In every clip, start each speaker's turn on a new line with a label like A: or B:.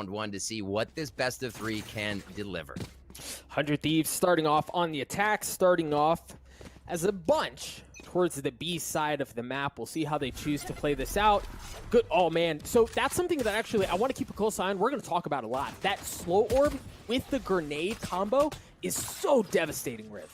A: round one to see what this best of three can deliver.
B: 100 Thieves starting off on the attack, starting off as a bunch towards the B side of the map. We'll see how they choose to play this out. Good. Oh, man. So that's something that actually I want to keep a close eye on. We're going to talk about a lot. That slow orb with the grenade combo is so devastating, Riv.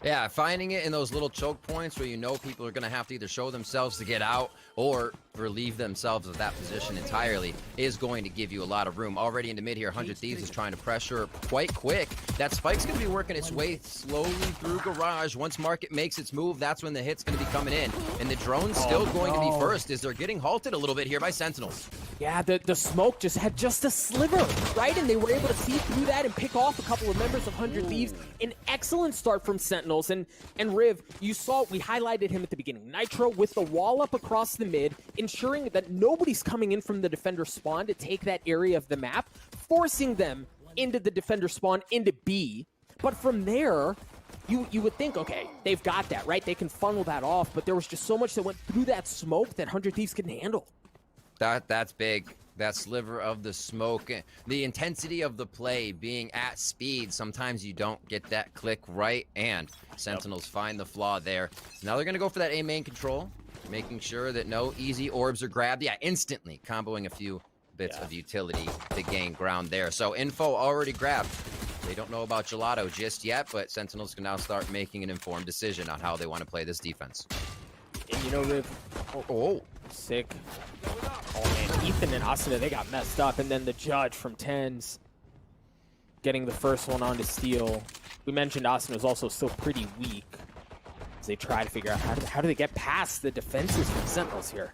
A: Yeah, finding it in those little choke points where you know people are going to have to either show themselves to get out or relieve themselves of that position entirely is going to give you a lot of room. Already into mid here, 100 Thieves is trying to pressure quite quick. That spike's going to be working its way slowly through Garage. Once Market makes its move, that's when the hit's going to be coming in. And the drone's still going to be first as they're getting halted a little bit here by Sentinels.
B: Yeah, the smoke just had just a sliver, right? And they were able to see through that and pick off a couple of members of 100 Thieves. An excellent start from Sentinels. And Riv, you saw, we highlighted him at the beginning. Nitro with the wall up across the mid, ensuring that nobody's coming in from the defender spawn to take that area of the map, forcing them into the defender spawn, into B. But from there, you would think, okay, they've got that, right? They can funnel that off, but there was just so much that went through that smoke that 100 Thieves couldn't handle.
A: That's big. That sliver of the smoke, the intensity of the play being at speed. Sometimes you don't get that click right, and Sentinels find the flaw there. Now they're going to go for that A main control, making sure that no easy orbs are grabbed. Yeah, instantly comboing a few bits of utility to gain ground there. So info already grabbed. They don't know about Gelato just yet, but Sentinels can now start making an informed decision on how they want to play this defense.
B: And you know, Riv, sick. Oh man, Ethan and Asuna, they got messed up. And then the judge from TenZ getting the first one onto Steel. We mentioned Asuna is also still pretty weak as they try to figure out how do they get past the defenses from Sentinels here.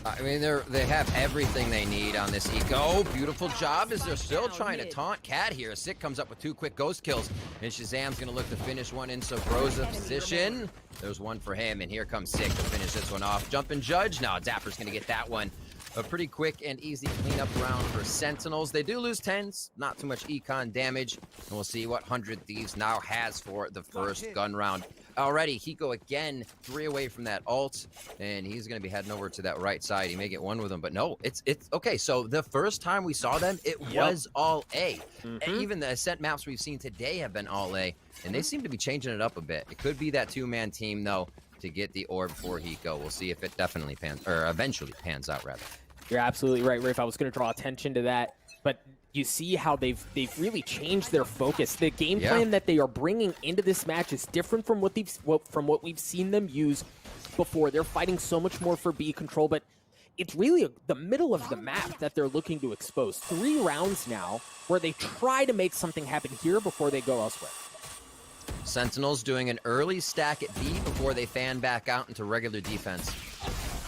A: I mean, they have everything they need on this Hiko. Beautiful job as they're still trying to taunt Cat here. Sick comes up with 2 quick ghost kills, and Shazam's going to look to finish one in Sobroza's position. There's one for him, and here comes Sick to finish this one off. Jumping Judge. Now Dapper's going to get that one. A pretty quick and easy cleanup round for Sentinels. They do lose TenZ, not too much econ damage, and we'll see what 100 Thieves now has for the first gun round. Already, Hiko again, 3 away from that ult, and he's going to be heading over to that right side. He may get one with him, but no, it's okay. So the first time we saw them, it was all A. And even the Ascent maps we've seen today have been all A, and they seem to be changing it up a bit. It could be that 2-man team, though, to get the orb for Hiko. We'll see if it definitely pans, or eventually pans out, rather.
B: You're absolutely right, Rafe. I was going to draw attention to that, but you see how they've really changed their focus. The game plan that they are bringing into this match is different from what we've seen them use before. They're fighting so much more for B control, but it's really the middle of the map that they're looking to expose. 3 rounds now where they try to make something happen here before they go elsewhere.
A: Sentinels doing an early stack at B before they fan back out into regular defense.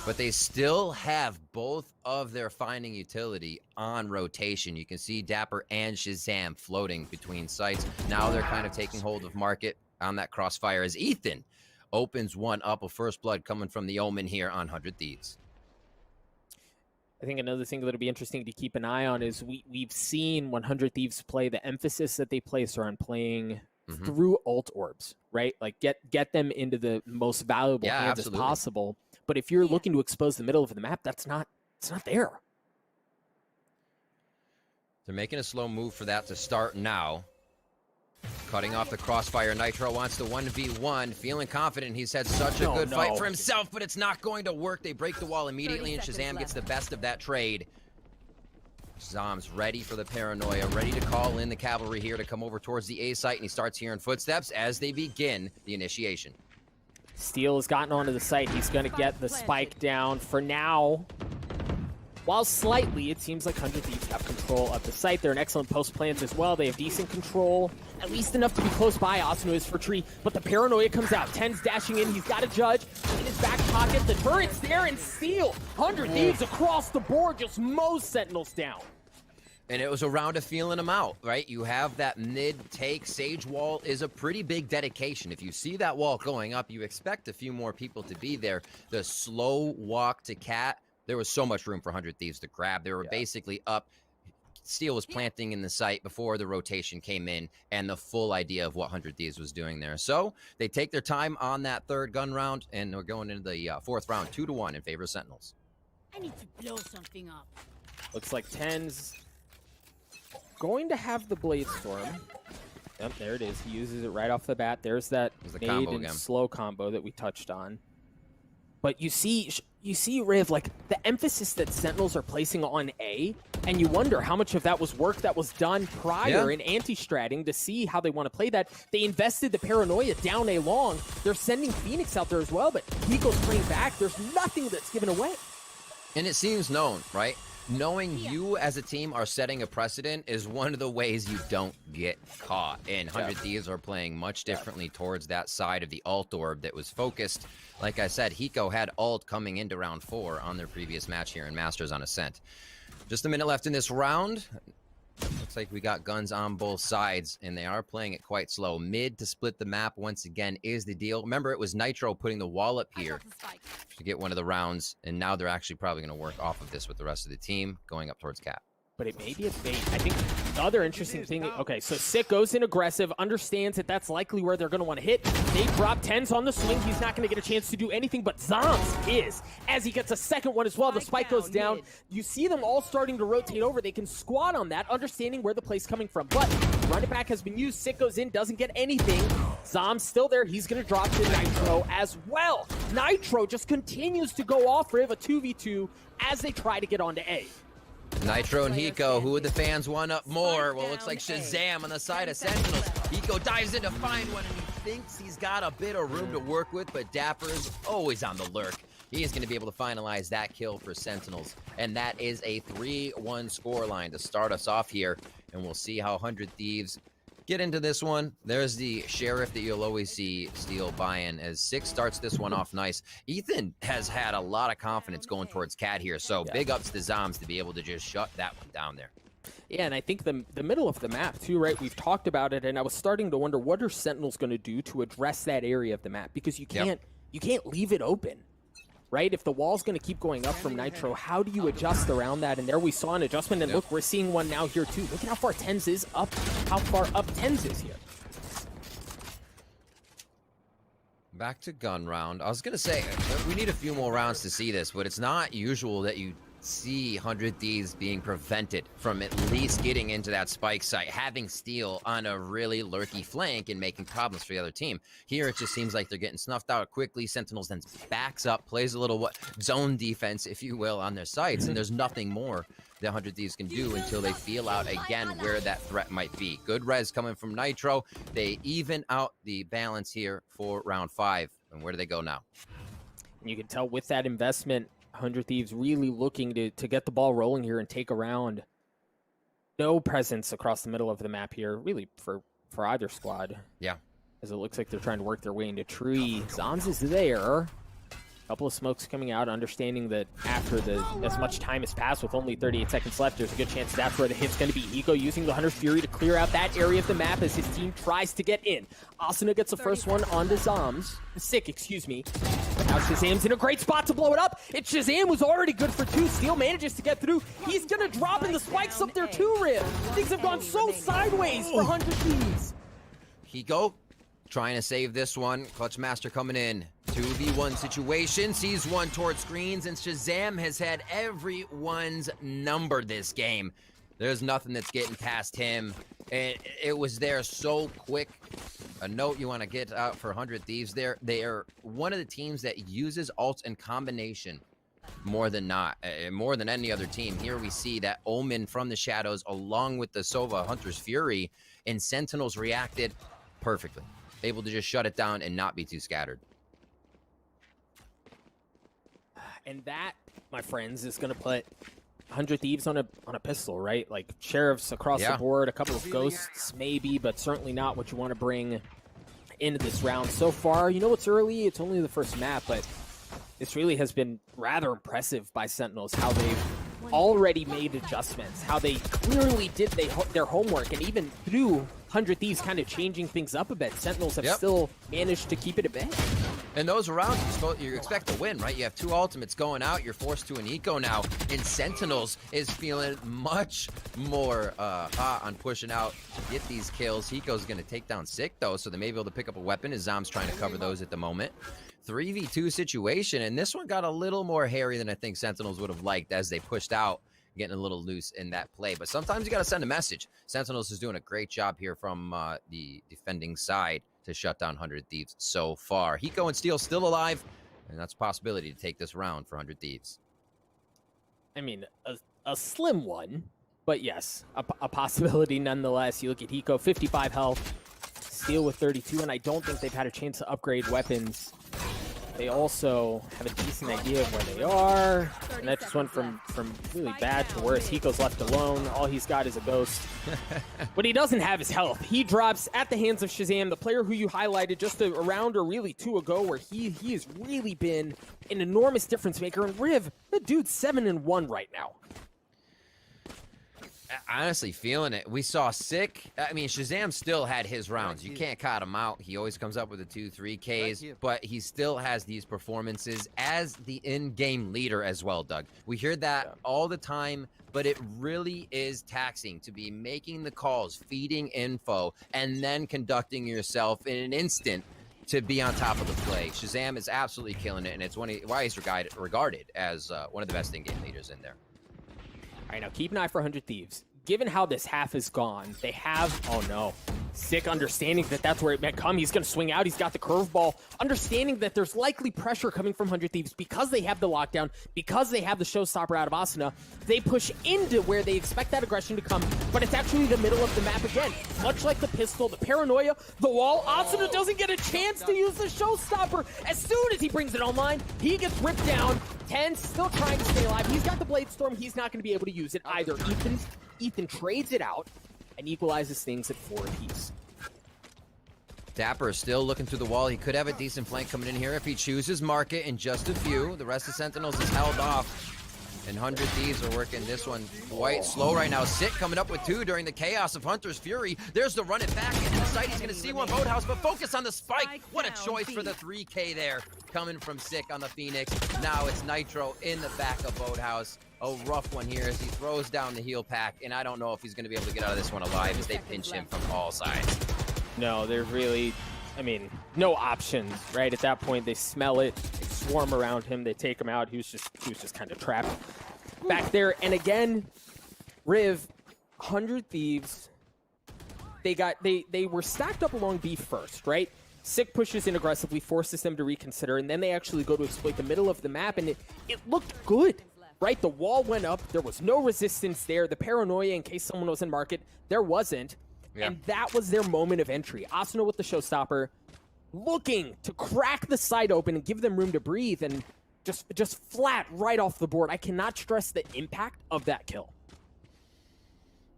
A: But they still have both of their finding utility on rotation. You can see Dapper and Shazam floating between sites. Now they're kind of taking hold of Market on that crossfire as Ethan opens one up. A first blood coming from the Omen here on 100 Thieves.
B: I think another thing that'll be interesting to keep an eye on is we've seen 100 Thieves play. The emphasis that they place are on playing through ult orbs, right? Like get them into the most valuable hands as possible. But if you're looking to expose the middle of the map, it's not there.
A: They're making a slow move for that to start now. Cutting off the crossfire. Nitro wants to 1v1. Feeling confident. He's had such a good fight for himself, but it's not going to work. They break the wall immediately, and Shazam gets the best of that trade. Shazam's ready for the paranoia, ready to call in the cavalry here to come over towards the A site, and he starts hearing footsteps as they begin the initiation.
B: Steel has gotten onto the site. He's going to get the spike down for now. While slightly, it seems like 100 Thieves have control of the site. They're an excellent post plant as well. They have decent control, at least enough to be close by. Asuna is for tree, but the paranoia comes out. TenZ dashing in. He's got a judge in his back pocket. The turret's there, and Steel, 100 Thieves across the board, just mows Sentinels down.
A: And it was a round of feeling them out, right? You have that mid-take. Sage wall is a pretty big dedication. If you see that wall going up, you expect a few more people to be there. The slow walk to Cat, there was so much room for 100 Thieves to grab. They were basically up. Steel was planting in the site before the rotation came in and the full idea of what 100 Thieves was doing there. So they take their time on that 3rd gun round, and we're going into the 4th round, 2-1 in favor of Sentinels.
C: I need to blow something up.
B: Looks like TenZ going to have the Blade Storm. Yep, there it is. He uses it right off the bat. There's that
A: the
B: nade
A: combo
B: and
A: again.
B: slow combo that we touched on. But you see, Riv, like the emphasis that Sentinels are placing on A, and you wonder how much of that was work that was done prior in anti-stratting to see how they want to play that. They invested the Paranoia down A long. They're sending Phoenix out there as well, but Hiko's playing back. There's nothing that's given away.
A: And it seems known, right? Knowing you as a team are setting a precedent is one of the ways you don't get caught. And 100 Thieves are playing much differently towards that side of the ult orb that was focused. Like I said, Hiko had ult coming into round 4 on their previous match here in Masters on Ascent. Just a minute left in this round. Looks like we got guns on both sides, and they are playing it quite slow. Mid to split the map once again is the deal. Remember, it was Nitro putting the wall up here to get one of the rounds, and now they're actually probably going to work off of this with the rest of the team going up towards cap.
B: But it may be a bait. I think the other interesting thing, okay, so Sick goes in aggressive, understands that that's likely where they're going to want to hit. They drop TenZ on the swing. He's not going to get a chance to do anything, but Zoms is, as he gets a second one as well. The spike goes down. You see them all starting to rotate over. They can squat on that, understanding where the play's coming from. But run it back has been used. Sick goes in, doesn't get anything. Zoms still there. He's going to drop to Nitro as well. Nitro just continues to go off Riv, a 2v2, as they try to get onto A.
A: Nitro and Hiko, who would the fans want up more? Well, looks like Shazam on the side of Sentinels. Hiko dives in to find one, and he thinks he's got a bit of room to work with, but Dapper is always on the lurk. He is going to be able to finalize that kill for Sentinels, and that is a 3-1 scoreline to start us off here, and we'll see how 100 Thieves get into this one. There's the Sheriff that you'll always see steal buy-in as Six starts this one off nice. Ethan has had a lot of confidence going towards Cat here, so big ups to Zoms to be able to just shut that one down there.
B: Yeah, and I think the middle of the map too, right? We've talked about it, and I was starting to wonder what are Sentinels going to do to address that area of the map, because you can't leave it open. Right? If the wall's going to keep going up from Nitro, how do you adjust around that? And there we saw an adjustment, and look, we're seeing one now here too. Look at how far TenZ is up, how far up TenZ is here.
A: Back to gun round. I was going to say, we need a few more rounds to see this, but it's not usual that you see 100 Thieves being prevented from at least getting into that spike site, having steal on a really lurky flank and making problems for the other team. Here, it just seems like they're getting snuffed out quickly. Sentinels then backs up, plays a little zone defense, if you will, on their sites, and there's nothing more that 100 Thieves can do until they feel out again where that threat might be. Good res coming from Nitro. They even out the balance here for round 5. And where do they go now?
B: And you can tell with that investment, 100 Thieves really looking to get the ball rolling here and take a round. No presence across the middle of the map here, really, for either squad.
A: Yeah.
B: As it looks like they're trying to work their way into tree. Zoms is there. Couple of smokes coming out, understanding that after as much time has passed with only 38 seconds left, there's a good chance that's where the hit's going to be. Hiko using the Hunter's Fury to clear out that area of the map as his team tries to get in. Asuna gets the first one onto Zoms. Sick, excuse me. Now Shazam's in a great spot to blow it up. And Shazam was already good for 2. Steel manages to get through. He's going to drop in the spikes up there too, Riv. Things have gone so sideways for 100 Thieves.
A: Hiko trying to save this one. Clutch Master coming in. 2v1 situation. Sees one towards screens, and Shazam has had everyone's number this game. There's nothing that's getting past him. And it was there so quick. A note you want to get out for 100 Thieves there. They are one of the teams that uses ults in combination more than not, more than any other team. Here we see that Omen from the shadows along with the Sova Hunter's Fury, and Sentinels reacted perfectly. Able to just shut it down and not be too scattered.
B: And that, my friends, is going to put 100 Thieves on a pistol, right? Like, Sheriffs across the board, a couple of Ghosts, maybe, but certainly not what you want to bring into this round. So far, you know, it's early, it's only the first map, but this really has been rather impressive by Sentinels, how they've already made adjustments, how they clearly did their homework, and even through 100 Thieves kind of changing things up a bit, Sentinels have still managed to keep it at bay.
A: And those rounds, you expect to win, right? You have 2 ultimates going out. You're forced to an eco now. And Sentinels is feeling much more hot on pushing out to get these kills. Hiko's going to take down Sick, though, so they may be able to pick up a weapon as Zom's trying to cover those at the moment. 3v2 situation, and this one got a little more hairy than I think Sentinels would have liked as they pushed out. getting a little loose in that play. But sometimes you got to send a message. Sentinels is doing a great job here from the defending side to shut down 100 Thieves so far. Hiko and Steel still alive, and that's a possibility to take this round for 100 Thieves.
B: I mean, a slim one, but yes, a possibility nonetheless. You look at Hiko, 55 health, Steel with 32, and I don't think they've had a chance to upgrade weapons. They also have a decent idea of where they are, and that just went from really bad to worse. Hiko's left alone. All he's got is a ghost. What he doesn't have is health. He drops at the hands of Shazam, the player who you highlighted just a round or really two ago, where he has really been an enormous difference maker. And Riv, the dude's 7-1 right now.
A: Honestly, feeling it. We saw Sick. I mean, Shazam still had his rounds. You can't cut him out. He always comes up with the 2-3 Ks, but he still has these performances as the in-game leader as well, Doug. We hear that all the time, but it really is taxing to be making the calls, feeding info, and then conducting yourself in an instant to be on top of the play. Shazam is absolutely killing it, and it's why he's regarded as one of the best in-game leaders in there.
B: All right, now keep an eye for 100 Thieves. Given how this half is gone, they have, oh no, Sick understanding that that's where it might come. He's going to swing out. He's got the curveball. Understanding that there's likely pressure coming from 100 Thieves because they have the lockdown, because they have the showstopper out of Asuna. They push into where they expect that aggression to come, but it's actually the middle of the map again. Much like the pistol, the paranoia, the wall, Asuna doesn't get a chance to use the showstopper. As soon as he brings it online, he gets ripped down. TenZ still trying to stay alive. He's got the Blade Storm. He's not going to be able to use it either. Ethan trades it out and equalizes things at 4 apiece.
A: Dapper is still looking through the wall. He could have a decent flank coming in here if he chooses market in just a few. The rest of Sentinels is held off. And 100 Thieves are working this one quite slow right now. Sick coming up with 2 during the chaos of Hunter's Fury. There's the run it back into the site. He's going to see one Boathouse, but focus on the spike. What a choice for the 3K there coming from Sick on the Phoenix. Now it's Nitro in the back of Boathouse. A rough one here as he throws down the heal pack, and I don't know if he's going to be able to get out of this one alive as they pinch him from all sides.
B: No, there's really, I mean, no options, right? At that point, they smell it, they swarm around him, they take him out. He was just kind of trapped back there. And again, Riv, 100 Thieves, they were stacked up along B first, right? Sick pushes in aggressively, forces them to reconsider, and then they actually go to exploit the middle of the map, and it looked good. Right, the wall went up. There was no resistance there. The paranoia, in case someone was in market, there wasn't. Yeah. And that was their moment of entry. Asuna with the showstopper, looking to crack the site open and give them room to breathe, and just flat right off the board. I cannot stress the impact of that kill.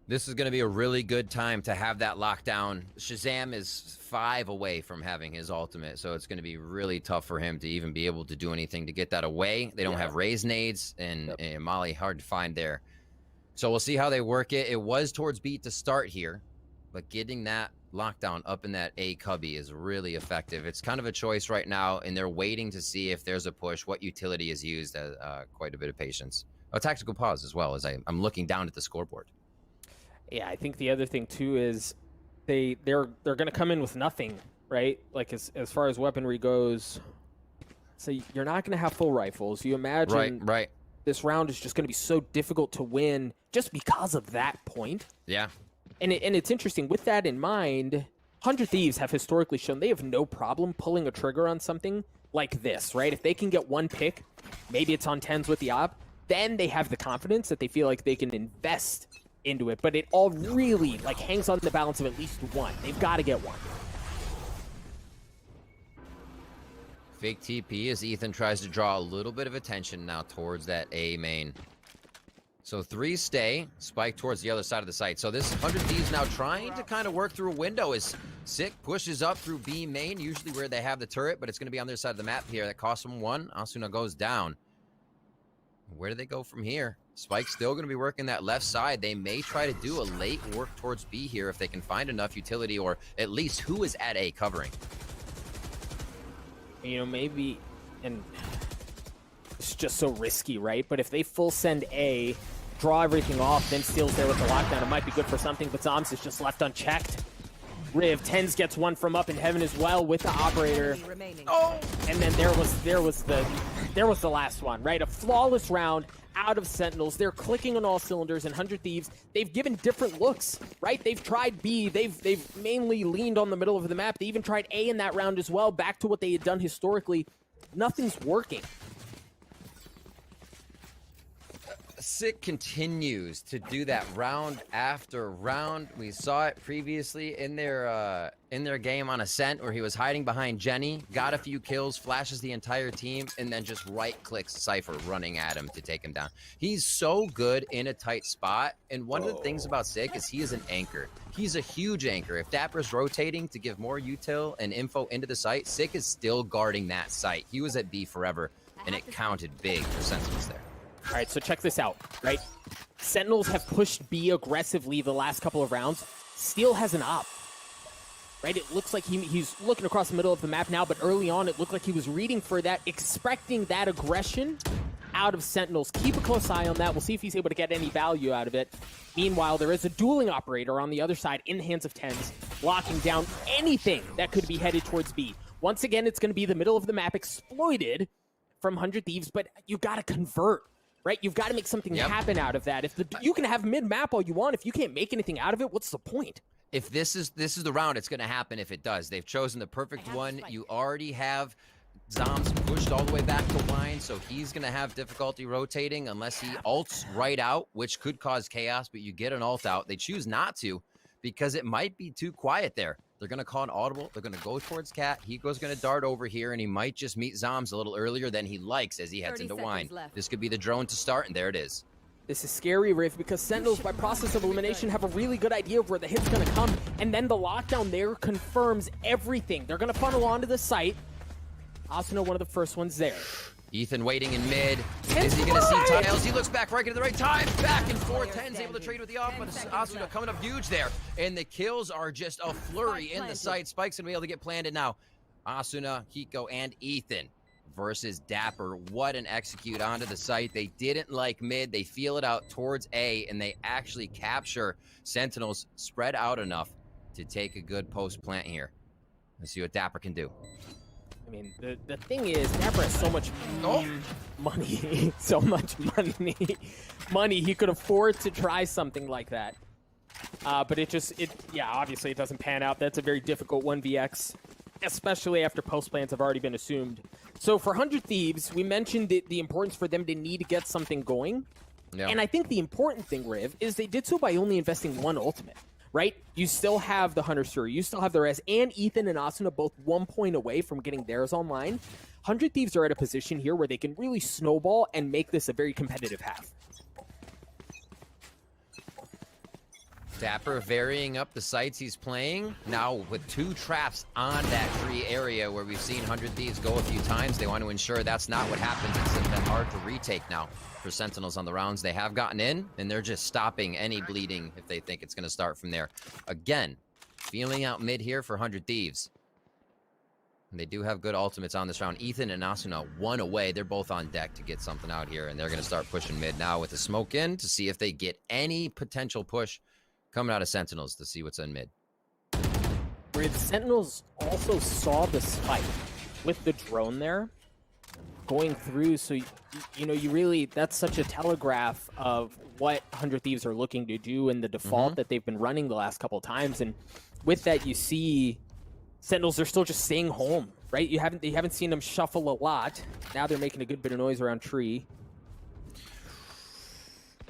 A: This is going to be a really good time to have that lockdown. Shazam is 5 away from having his ultimate, so it's going to be really tough for him to even be able to do anything to get that away. They don't have raise nades, and Molly hard to find there. So we'll see how they work it. It was towards B to start here, but getting that lockdown up in that A cubby is really effective. It's kind of a choice right now, and they're waiting to see if there's a push, what utility is used. Quite a bit of patience. A tactical pause as well, as I'm looking down at the scoreboard.
B: Yeah, I think the other thing too is they're going to come in with nothing, right? Like as far as weaponry goes. So you're not going to have full rifles. You imagine
A: right.
B: This round is just going to be so difficult to win just because of that point.
A: Yeah.
B: And it's interesting. With that in mind, 100 Thieves have historically shown they have no problem pulling a trigger on something like this, right? If they can get one pick, maybe it's on TenZ with the op, then they have the confidence that they feel like they can invest into it, but it all really like hangs on the balance of at least one. They've got to get one.
A: Fake TP as Ethan tries to draw a little bit of attention now towards that A main. So 3 stay, spike towards the other side of the site. So this 100 Thieves now trying to kind of work through a window as Sick pushes up through B main, usually where they have the turret, but it's going to be on their side of the map here. That costs them 1. Asuna goes down. Where do they go from here? Spike's still going to be working that left side. They may try to do a late work towards B here if they can find enough utility, or at least who is at A covering.
B: You know, maybe, and it's just so risky, right? But if they full send A, draw everything off, then Steel's there with the lockdown, it might be good for something, but Zoms is just left unchecked. Riv, TenZ gets one from up in heaven as well with the operator.
A: Oh!
B: And then there was the there was the last one, right? A flawless round out of Sentinels. They're clicking on all cylinders, and 100 Thieves, they've given different looks, right? They've tried B, they've mainly leaned on the middle of the map. They even tried A in that round as well, back to what they had done historically. Nothing's working.
A: Sick continues to do that round after round. We saw it previously in their game on Ascent, where he was hiding behind Jenny, got a few kills, flashes the entire team, and then just right-clicks Cypher running at him to take him down. He's so good in a tight spot, and one of the things about Sick is he is an anchor. He's a huge anchor. If Dapper's rotating to give more util and info into the site, Sick is still guarding that site. He was at B forever, and it counted big for Sentinels there.
B: All right, so check this out, right? Sentinels have pushed B aggressively the last couple of rounds. Steel has an op, right? It looks like he's looking across the middle of the map now, but early on it looked like he was reading for that, expecting that aggression out of Sentinels. Keep a close eye on that. We'll see if he's able to get any value out of it. Meanwhile, there is a dueling operator on the other side in the hands of TenZ, locking down anything that could be headed towards B. Once again, it's going to be the middle of the map exploited from 100 Thieves, but you got to convert. Right, you've got to make something happen out of that. If you can have mid-map all you want, if you can't make anything out of it, what's the point?
A: If this is the round, it's going to happen if it does. They've chosen the perfect one. You already have Zombs pushed all the way back to line, so he's going to have difficulty rotating unless he ults right out, which could cause chaos, but you get an ult out. They choose not to because it might be too quiet there. They're going to call an audible. They're going to go towards Cat. Hiko's going to dart over here, and he might just meet Zombs a little earlier than he likes as he heads into wine. This could be the drone to start, and there it is.
B: This is scary, Riff, because Sentinels, by process of elimination, have a really good idea of where the hit's going to come, and then the lockdown there confirms everything. They're going to funnel onto the site. Asuna, one of the first ones there.
A: Ethan waiting in mid. Is he going to see Tiles? He looks back right at the right time. Back and forth. TenZ able to trade with the off, but Asuna coming up huge there. And the kills are just a flurry in the site. Spike's going to be able to get planted now. Asuna, Hiko, and Ethan versus Dapper. What an execute onto the site. They didn't like mid. They feel it out towards A, and they actually capture Sentinels spread out enough to take a good post plant here. Let's see what Dapper can do.
B: I mean, the thing is, Dapper has so much money, so much money. He could afford to try something like that. But obviously it doesn't pan out. That's a very difficult 1vx, especially after post plans have already been assumed. So for 100 Thieves, we mentioned the importance for them to need to get something going. Yeah. And I think the important thing, Riv, is they did so by only investing one ultimate. Right? You still have the Hunter Suri, you still have the Rez, and Ethan and Asuna both 1 point away from getting theirs online. 100 Thieves are at a position here where they can really snowball and make this a very competitive half.
A: Dapper varying up the sites he's playing. Now with 2 traps on that tree area where we've seen 100 Thieves go a few times, they want to ensure that's not what happens. It's been hard to retake now for Sentinels on the rounds they have gotten in, and they're just stopping any bleeding if they think it's going to start from there. Again, feeling out mid here for 100 Thieves. And they do have good ultimates on this round. Ethan and Asuna 1 away. They're both on deck to get something out here, and they're going to start pushing mid now with the smoke in to see if they get any potential push coming out of Sentinels to see what's in mid.
B: Where the Sentinels also saw the spike with the drone there going through, so you know, you really, that's such a telegraph of what 100 Thieves are looking to do and the default that they've been running the last couple of times. And with that, you see Sentinels are still just staying home, right? You haven't seen them shuffle a lot. Now they're making a good bit of noise around tree.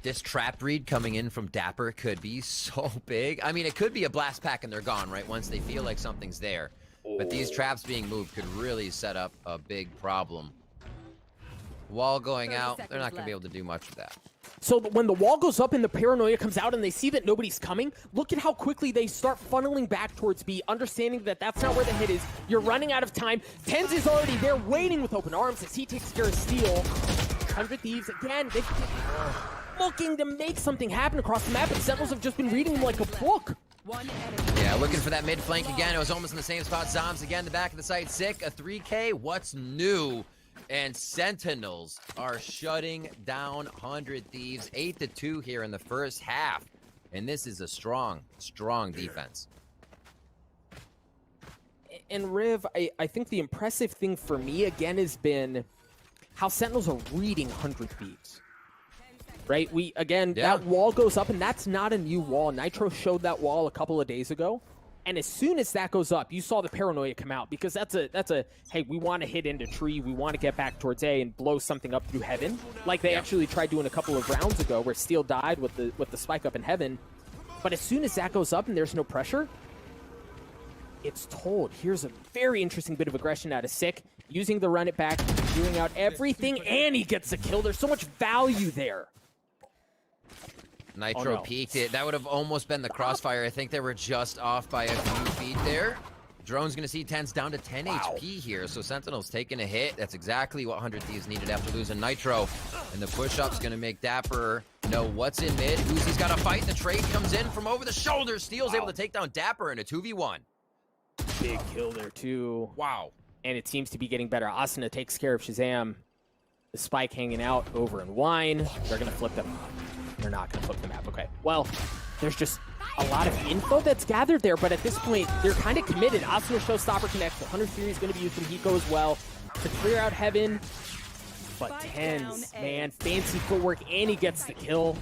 A: This trap read coming in from Dapper could be so big. I mean, it could be a blast pack and they're gone, right? Once they feel like something's there. But these traps being moved could really set up a big problem. Wall going out, they're not going to be able to do much of that.
B: So when the wall goes up and the paranoia comes out and they see that nobody's coming, look at how quickly they start funneling back towards B, understanding that that's not where the hit is. You're running out of time. TenZ is already there waiting with open arms as he takes care of Steel. 100 Thieves, again, they're looking to make something happen across the map, and Sentinels have just been reading them like a book.
A: Yeah, looking for that mid flank again. It was almost in the same spot. Zombs again, the back of the site. Sick, a 3K. What's new? And Sentinels are shutting down 100 Thieves. 8-2 here in the first half. And this is a strong, strong defense.
B: And Riv, I think the impressive thing for me, again, has been how Sentinels are reading 100 Thieves. Right? That wall goes up, and that's not a new wall. Nitro showed that wall a couple of days ago. And as soon as that goes up, you saw the paranoia come out, because that's a hey, we want to hit into tree, we want to get back towards A and blow something up through heaven, like they actually tried doing a couple of rounds ago, where Steel died with the spike up in heaven. But as soon as that goes up and there's no pressure, it's told. Here's a very interesting bit of aggression out of Sick, using the run it back, doing out everything, and he gets a kill. There's so much value there.
A: Nitro peeked it. That would have almost been the crossfire. I think they were just off by a few feet there. Drone's going to see TenZ down to 10 HP here, so Sentinel's taking a hit. That's exactly what 100 Thieves needed after losing Nitro. And the push-up's going to make Dapper know what's in mid. Uzi's got to fight. The trade comes in from over the shoulder. Steel's able to take down Dapper in a 2v1.
B: Big kill there, too.
A: Wow.
B: And it seems to be getting better. Asuna takes care of Shazam. The spike hanging out over in Wine. They're going to flip them. They're not going to flip the map. Okay. Well, there's just a lot of info that's gathered there, but at this point, they're kind of committed. Asuna Showstopper connects. 100 Fury is going to be used from Hiko as well to clear out Heaven. But TenZ, man, fancy footwork, and he gets the kill.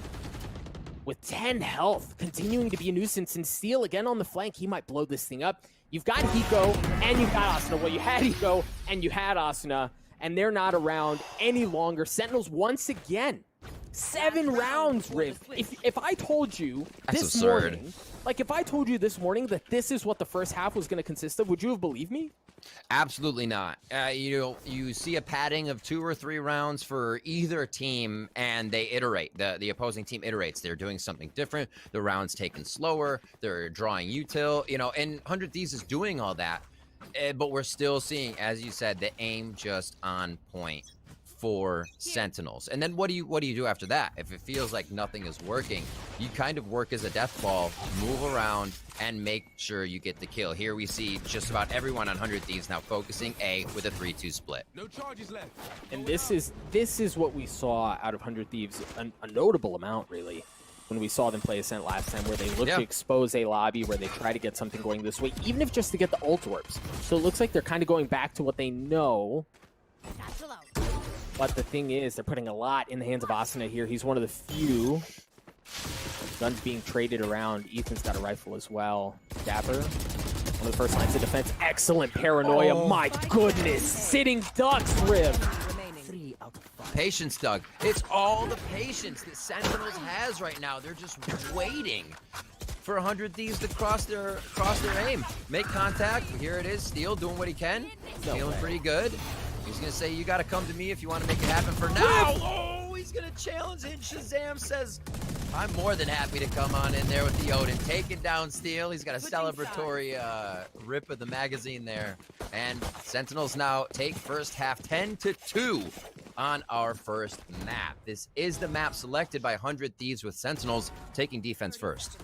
B: With 10 health, continuing to be a nuisance, and Steel again on the flank, he might blow this thing up. You've got Hiko, and you've got Asuna. Well, you had Hiko, and you had Asuna, and they're not around any longer. Sentinels once again. 7 rounds, Riv. If I told you this morning, if I told you this morning that this is what the first half was going to consist of, would you have believed me?
A: Absolutely not. You see a padding of 2 or 3 rounds for either team, and they iterate. The opposing team iterates. They're doing something different. The round's taken slower. They're drawing util. And 100 Thieves is doing all that. But we're still seeing, as you said, the aim just on point for Sentinels. And then what do you do after that? If it feels like nothing is working, you kind of work as a death ball, move around, and make sure you get the kill. Here we see just about everyone on 100 Thieves now focusing A with a 3-2 split. No charges left.
B: And this is what we saw out of 100 Thieves, a notable amount, really, when we saw them play Ascent last time, where they look to expose a lobby, where they try to get something going this way, even if just to get the ult orbs. So it looks like they're kind of going back to what they know. But the thing is, they're putting a lot in the hands of Asuna here. He's one of the few. Guns being traded around. Ethan's got a rifle as well. Dapper, one of the first lines of defense. Excellent paranoia. Oh, my goodness. Sitting ducks, Riv.
A: Patience, Doug. It's all the patience that Sentinels has right now. They're just waiting for 100 Thieves to cross their aim. Make contact. Here it is. Steel doing what he can. Feeling pretty good. He's going to say, you got to come to me if you want to make it happen for now. Oh, he's going to challenge it. Shazam says, I'm more than happy to come on in there with the Odin. Taking down Steel. He's got a celebratory rip of the magazine there. And Sentinels now take first half 10-2 on our first map. This is the map selected by 100 Thieves, with Sentinels taking defense first.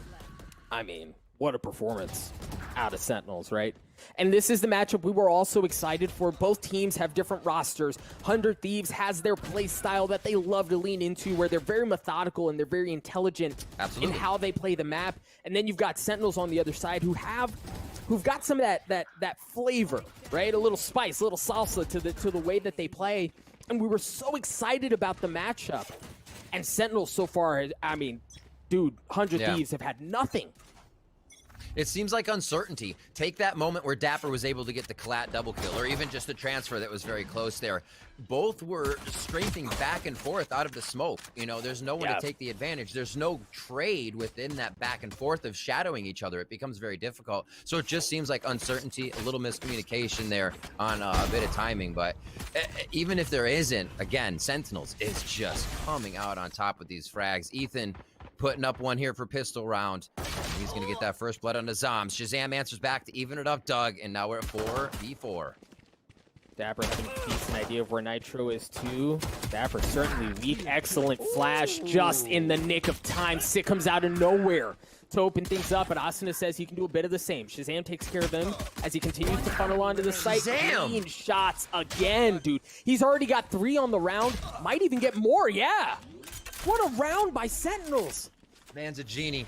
B: I mean, what a performance out of Sentinels, right? And this is the matchup we were also excited for. Both teams have different rosters. 100 Thieves has their play style that they love to lean into, where they're very methodical and they're very intelligent in how they play the map. And then you've got Sentinels on the other side who've got some of that flavor, right? A little spice, a little salsa to the way that they play. And we were so excited about the matchup. And Sentinels so far, I mean, dude, 100 Thieves have had nothing.
A: It seems like uncertainty. Take that moment where Dapper was able to get the Collat double kill, or even just a transfer that was very close there. Both were strafing back and forth out of the smoke. There's no one to take the advantage. There's no trade within that back and forth of shadowing each other. It becomes very difficult. So it just seems like uncertainty, a little miscommunication there on a bit of timing. But even if there isn't, again, Sentinels is just coming out on top with these frags. Ethan putting up one here for pistol round. He's going to get that first blood on the Zoms. Shazam answers back to even it up, Doug, and now we're at 4v4.
B: Dapper having a decent idea of where Nitro is, too. Dapper certainly weak. Excellent flash just in the nick of time. Sick comes out of nowhere to open things up, and Asuna says he can do a bit of the same. Shazam takes care of him as he continues to funnel onto the site. Clean shots again, dude. He's already got 3 on the round. Might even get more, yeah. What a round by Sentinels.
A: Man's a genie.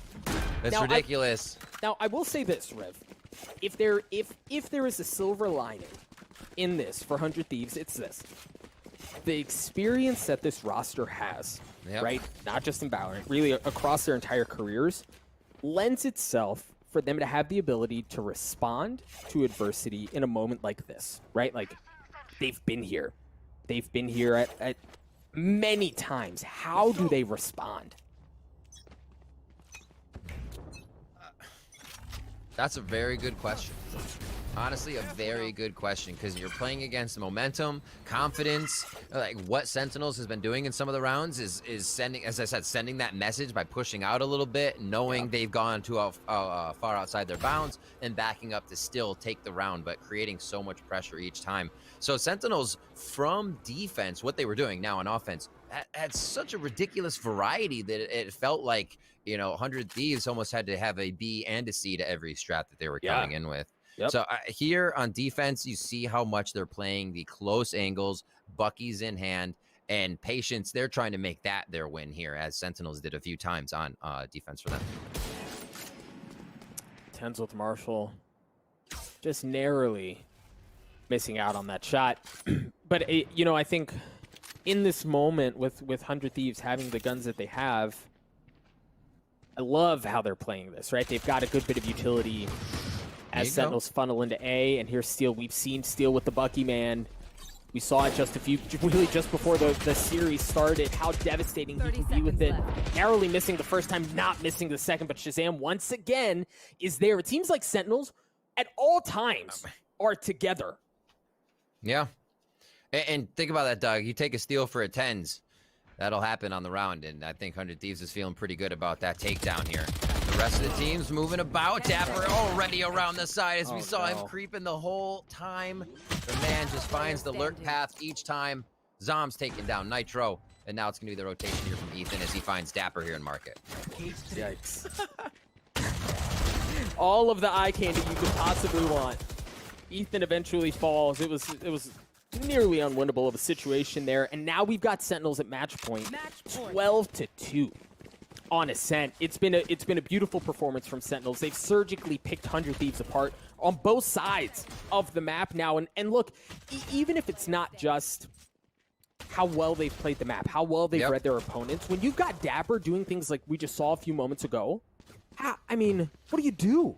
A: That's ridiculous.
B: Now, I will say this, Rev. If there is a silver lining in this for 100 Thieves, it's this. the experience that this roster has,
A: Yep.
B: right? Not just in Valorant, really across their entire careers, lends itself for them to have the ability to respond to adversity in a moment like this, right? Like, they've been here. They've been here at many times. How do they respond?
A: That's a very good question. Honestly, a very good question, because you're playing against momentum, confidence. Like what Sentinels has been doing in some of the rounds is sending, as I said, sending that message by pushing out a little bit, knowing they've gone too far outside their bounds, and backing up to still take the round, but creating so much pressure each time. So Sentinels, from defense, what they were doing now on offense, had such a ridiculous variety that it felt like, you know, 100 Thieves almost had to have a B and a C to every strat that they were coming in with.
B: Yep.
A: So here on defense, you see how much they're playing the close angles, Bucky's in hand, and patience. They're trying to make that their win here, as Sentinels did a few times on defense for them.
B: TenZ with Marshall just narrowly missing out on that shot. But, you know, I think in this moment with 100 Thieves having the guns that they have, I love how they're playing this, right? They've got a good bit of utility as Sentinels funnel into A, and here's Steel. We've seen Steel with the Bucky man. We saw it just before the series started, how devastating he can be with it. Narrowly missing the first time, not missing the second, but Shazam once again is there. It seems like Sentinels at all times are together.
A: Yeah. And think about that, Doug. You take a steal for a TenZ. That'll happen on the round, and I think 100 Thieves is feeling pretty good about that takedown here. The rest of the team's moving about. Dapper already around the side as we saw him creeping the whole time. The man just finds the lurk path each time. Zom's taking down Nitro, and now it's going to be the rotation here from Ethan as he finds Dapper here in market.
B: Yikes. All of the eye candy you could possibly want. Ethan eventually falls. It was nearly unwinnable of a situation there, and now we've got Sentinels at match point, 12-2 on Ascent. It's been a beautiful performance from Sentinels. They've surgically picked 100 Thieves apart on both sides of the map now, and look, even if it's not just how well they've played the map, how well they've read their opponents, when you've got Dapper doing things like we just saw a few moments ago, I mean, what do you do?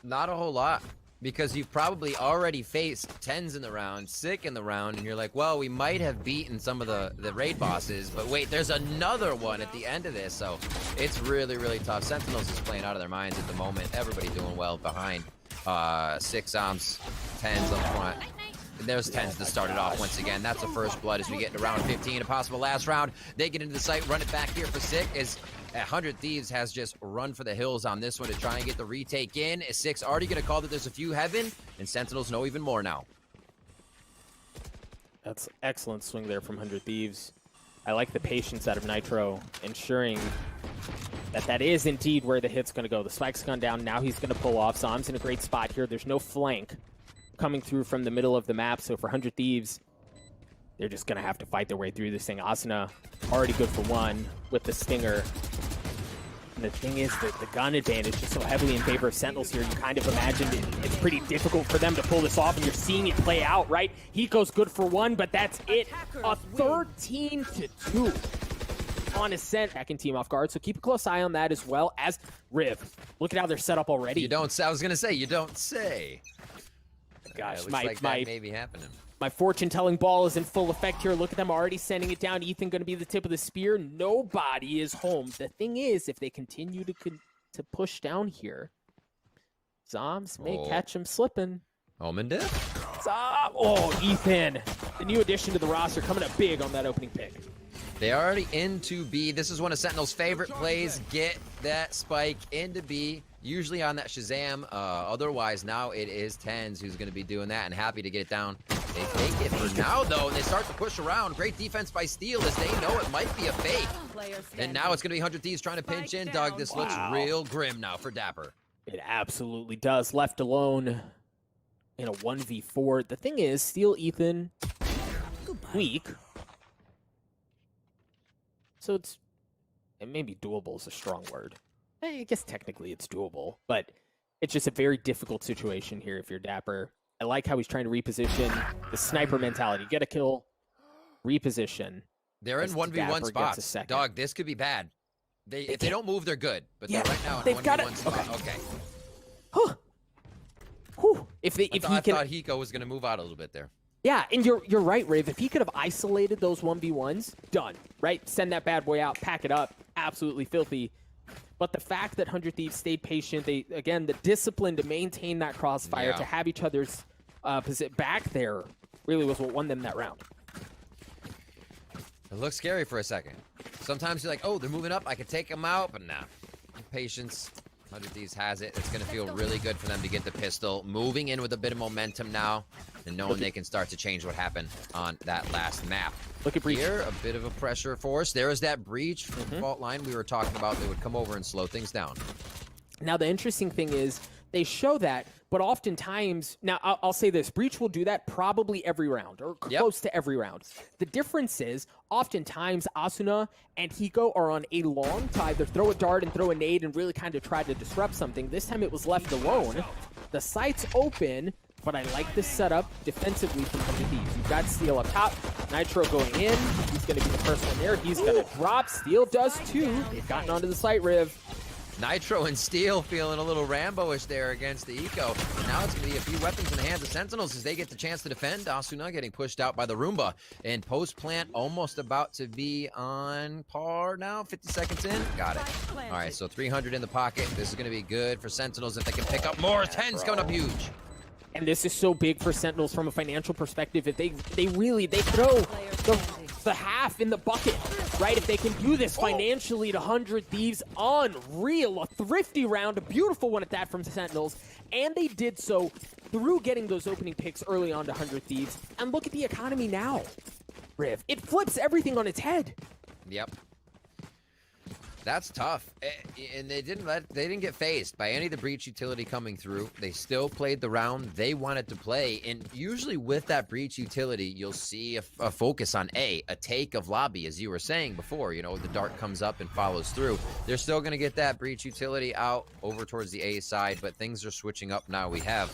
A: Not a whole lot. Because you've probably already faced TenZ in the round, Sick in the round, and you're like, well, we might have beaten some of the raid bosses, but wait, there's another one at the end of this, so it's really, really tough. Sentinels is playing out of their minds at the moment. Everybody doing well behind. Sick, Zoms, TenZ on the front. And there's TenZ to start it off once again. That's the first blood as we get into round 15, a possible last round. They get into the site, run it back here for Sick as 100 Thieves has just run for the hills on this one to try and get the retake in. Sick's already going to call that there's a few heaven, and Sentinels know even more now.
B: That's excellent swing there from 100 Thieves. I like the patience out of Nitro, ensuring that is indeed where the hit's going to go. The spike's gone down. Now he's going to pull off. Zom's in a great spot here. There's no flank coming through from the middle of the map, so for 100 Thieves, they're just going to have to fight their way through this thing. Asuna already good for one with the Stinger. And the thing is that the gun advantage is so heavily in favor of Sentinels here, you kind of imagine it's pretty difficult for them to pull this off, and you're seeing it play out, right? Hiko's good for one, but that's it. A 13-2 on Ascent. Backing team off guard, so keep a close eye on that as well as Riv. Look at how they're set up already.
A: You don't say. I was going to say, you don't say.
B: Gosh,
A: looks like that may be happening.
B: My fortune-telling ball is in full effect here. Look at them already sending it down. Ethan going to be the tip of the spear. Nobody is home. The thing is, if they continue to push down here, Zoms may catch him slipping.
A: Omen did?
B: Oh, Ethan. The new addition to the roster coming up big on that opening pick.
A: They are already into B. This is one of Sentinel's favorite plays. Get that spike into B, usually on that Shazam. Otherwise, now it is TenZ who's going to be doing that, and happy to get it down. They take it for now, though, and they start to push around. Great defense by Steel as they know it might be a fake. And now it's going to be 100 Thieves trying to pinch in. Doug, this looks real grim now for Dapper.
B: It absolutely does. Left alone in a 1v4. The thing is, Steel, Ethan, weak. So it maybe doable is a strong word. I guess technically it's doable, but it's just a very difficult situation here if you're Dapper. I like how he's trying to reposition the sniper mentality. Get a kill, reposition.
A: They're in
B: As
A: 1v1
B: Dapper gets a
A: spots.
B: second.
A: Dog, this could be bad. If they don't move, they're good. But
B: Yeah,
A: they're right now in
B: they've
A: 1v1
B: got it.
A: spot.
B: Okay.
A: Okay.
B: Huh. Whew.
A: I
B: He
A: thought
B: can,
A: Hiko was going to move out a little bit there.
B: yeah, and you're right, Riv. If he could have isolated those 1v1s, done. Right, send that bad boy out, pack it up. Absolutely filthy. But the fact that 100 Thieves stayed patient, they again the discipline to maintain that crossfire,
A: Yeah.
B: to have each other's back there, really was what won them that round.
A: It looks scary for a second. Sometimes you're like, oh, they're moving up. I could take them out, but nah. Patience. 100 Thieves has it. It's going to feel really good for them to get the pistol. Moving in with a bit of momentum now, and knowing they can start to change what happened on that last map.
B: Look at Breach.
A: Here, a bit of a pressure force. There is that breach from the fault line we were talking about. They would come over and slow things down.
B: Now, the interesting thing is they show that, but oftentimes, now I'll say this, Breach will do that probably every round, or close to every round. The difference is, oftentimes, Asuna and Hiko are on a long to either throw a dart and throw a nade and really kind of try to disrupt something. This time it was left alone. The site's open, but I like this setup defensively from 100 Thieves. You've got Steel up top, Nitro going in. He's going to be the first one there. He's going to drop. Steel does too. They've gotten onto the site, Riv.
A: Nitro and Steel feeling a little Rambo-ish there against the Eco. Now it's going to be a few weapons in the hands of Sentinels as they get the chance to defend. Asuna getting pushed out by the Roomba. And post-plant almost about to be on par now. 50 seconds in. Got it. All right, so 300 in the pocket. This is going to be good for Sentinels if they can pick up more. 10's coming up huge.
B: And this is so big for Sentinels from a financial perspective. If they throw the half in the bucket, right? If they can do this financially to 100 Thieves, unreal. A thrifty round, a beautiful one at that from Sentinels. And they did so through getting those opening picks early on to 100 Thieves. And look at the economy now, Riv. It flips everything on its head.
A: Yep. That's tough. And they didn't get phased by any of the breach utility coming through. They still played the round they wanted to play. And usually with that breach utility, you'll see a focus on a take of lobby, as you were saying before. You know, the dart comes up and follows through. They're still going to get that breach utility out over towards the A side, but things are switching up now. We have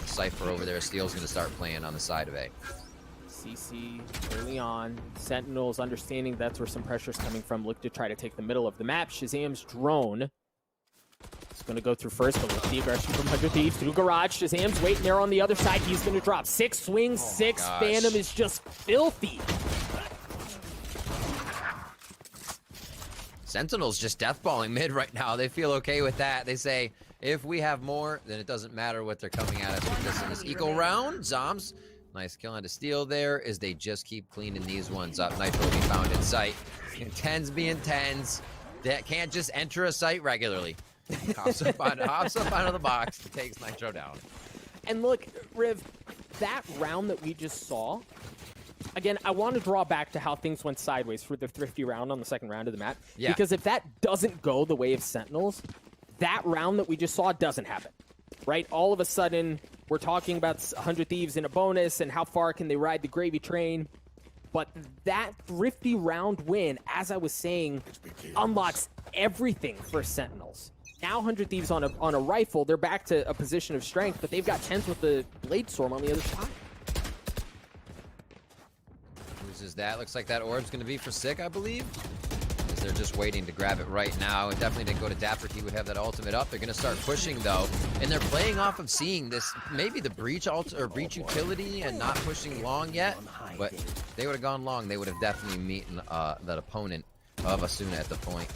A: Cypher over there. Steel's going to start playing on the side of A.
B: CC early on. Sentinels understanding that's where some pressure's coming from. Look to try to take the middle of the map. Shazam's drone is going to go through first, but look at the aggression from 100 Thieves through Garage. Shazam's waiting there on the other side. He's going to drop 6 swings, 6. Phantom is just filthy.
A: Sentinels just deathballing mid right now. They feel okay with that. They say, if we have more, then it doesn't matter what they're coming at us with this in this eco round. Zoms. Nice kill on to Steel there as they just keep cleaning these ones up. Nitro will be found in sight. And TenZ being TenZ. That can't just enter a site regularly. Hops up out of the box, takes Nitro down.
B: And look, Riv, that round that we just saw, again, I want to draw back to how things went sideways for the thrifty round on the second round of the map.
A: Yeah.
B: Because if that doesn't go the way of Sentinels, that round that we just saw doesn't happen. Right? All of a sudden, we're talking about 100 Thieves in a bonus and how far can they ride the gravy train. But that thrifty round win, as I was saying, unlocks everything for Sentinels. Now 100 Thieves on a rifle, they're back to a position of strength, but they've got TenZ with the Blade Storm on the other side.
A: Loses that. Looks like that orb's going to be for Sick, I believe. They're just waiting to grab it right now. It definitely didn't go to Dapper. He would have that ultimate up. They're going to start pushing, though. And they're playing off of seeing this, maybe the breach breach utility and not pushing long yet. But if they would have gone long, they would have definitely meeting that opponent of Asuna at the point.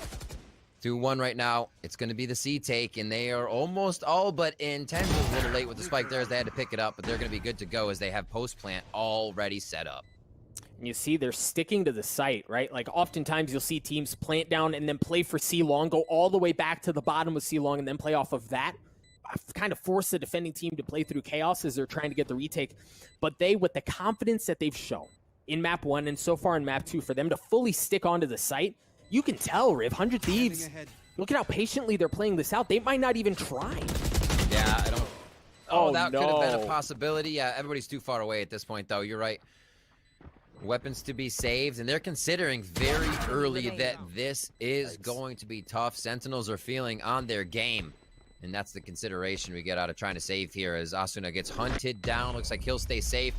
A: 2-1 right now. It's going to be the C take, and they are almost all but in. TenZ was a little late with the spike there as they had to pick it up, but they're going to be good to go as they have post plant already set up.
B: And you see they're sticking to the site, right? Like oftentimes you'll see teams plant down and then play for C long, go all the way back to the bottom with C long and then play off of that. Kind of force the defending team to play through chaos as they're trying to get the retake. But they, with the confidence that they've shown in map 1 and so far in map 2, for them to fully stick onto the site, you can tell, Riv, 100 Thieves, look at how patiently they're playing this out. They might not even try.
A: Yeah, I don't... Oh, that
B: no.
A: could have been a possibility. Yeah, everybody's too far away at this point, though. You're right. Weapons to be saved, and they're considering very early that this is going to be tough. Sentinels are feeling on their game. And that's the consideration we get out of trying to save here as Asuna gets hunted down. Looks like he'll stay safe.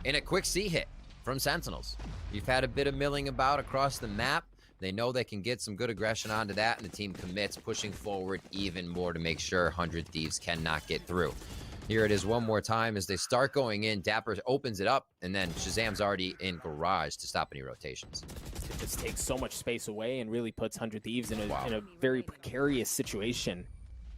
A: And a quick C hit from Sentinels. You've had a bit of milling about across the map. They know they can get some good aggression onto that, and the team commits, pushing forward even more to make sure 100 Thieves cannot get through. Here it is one more time as they start going in. Dapper opens it up, and then Shazam's already in garage to stop any rotations.
B: It just takes so much space away and really puts 100 Thieves in a very precarious situation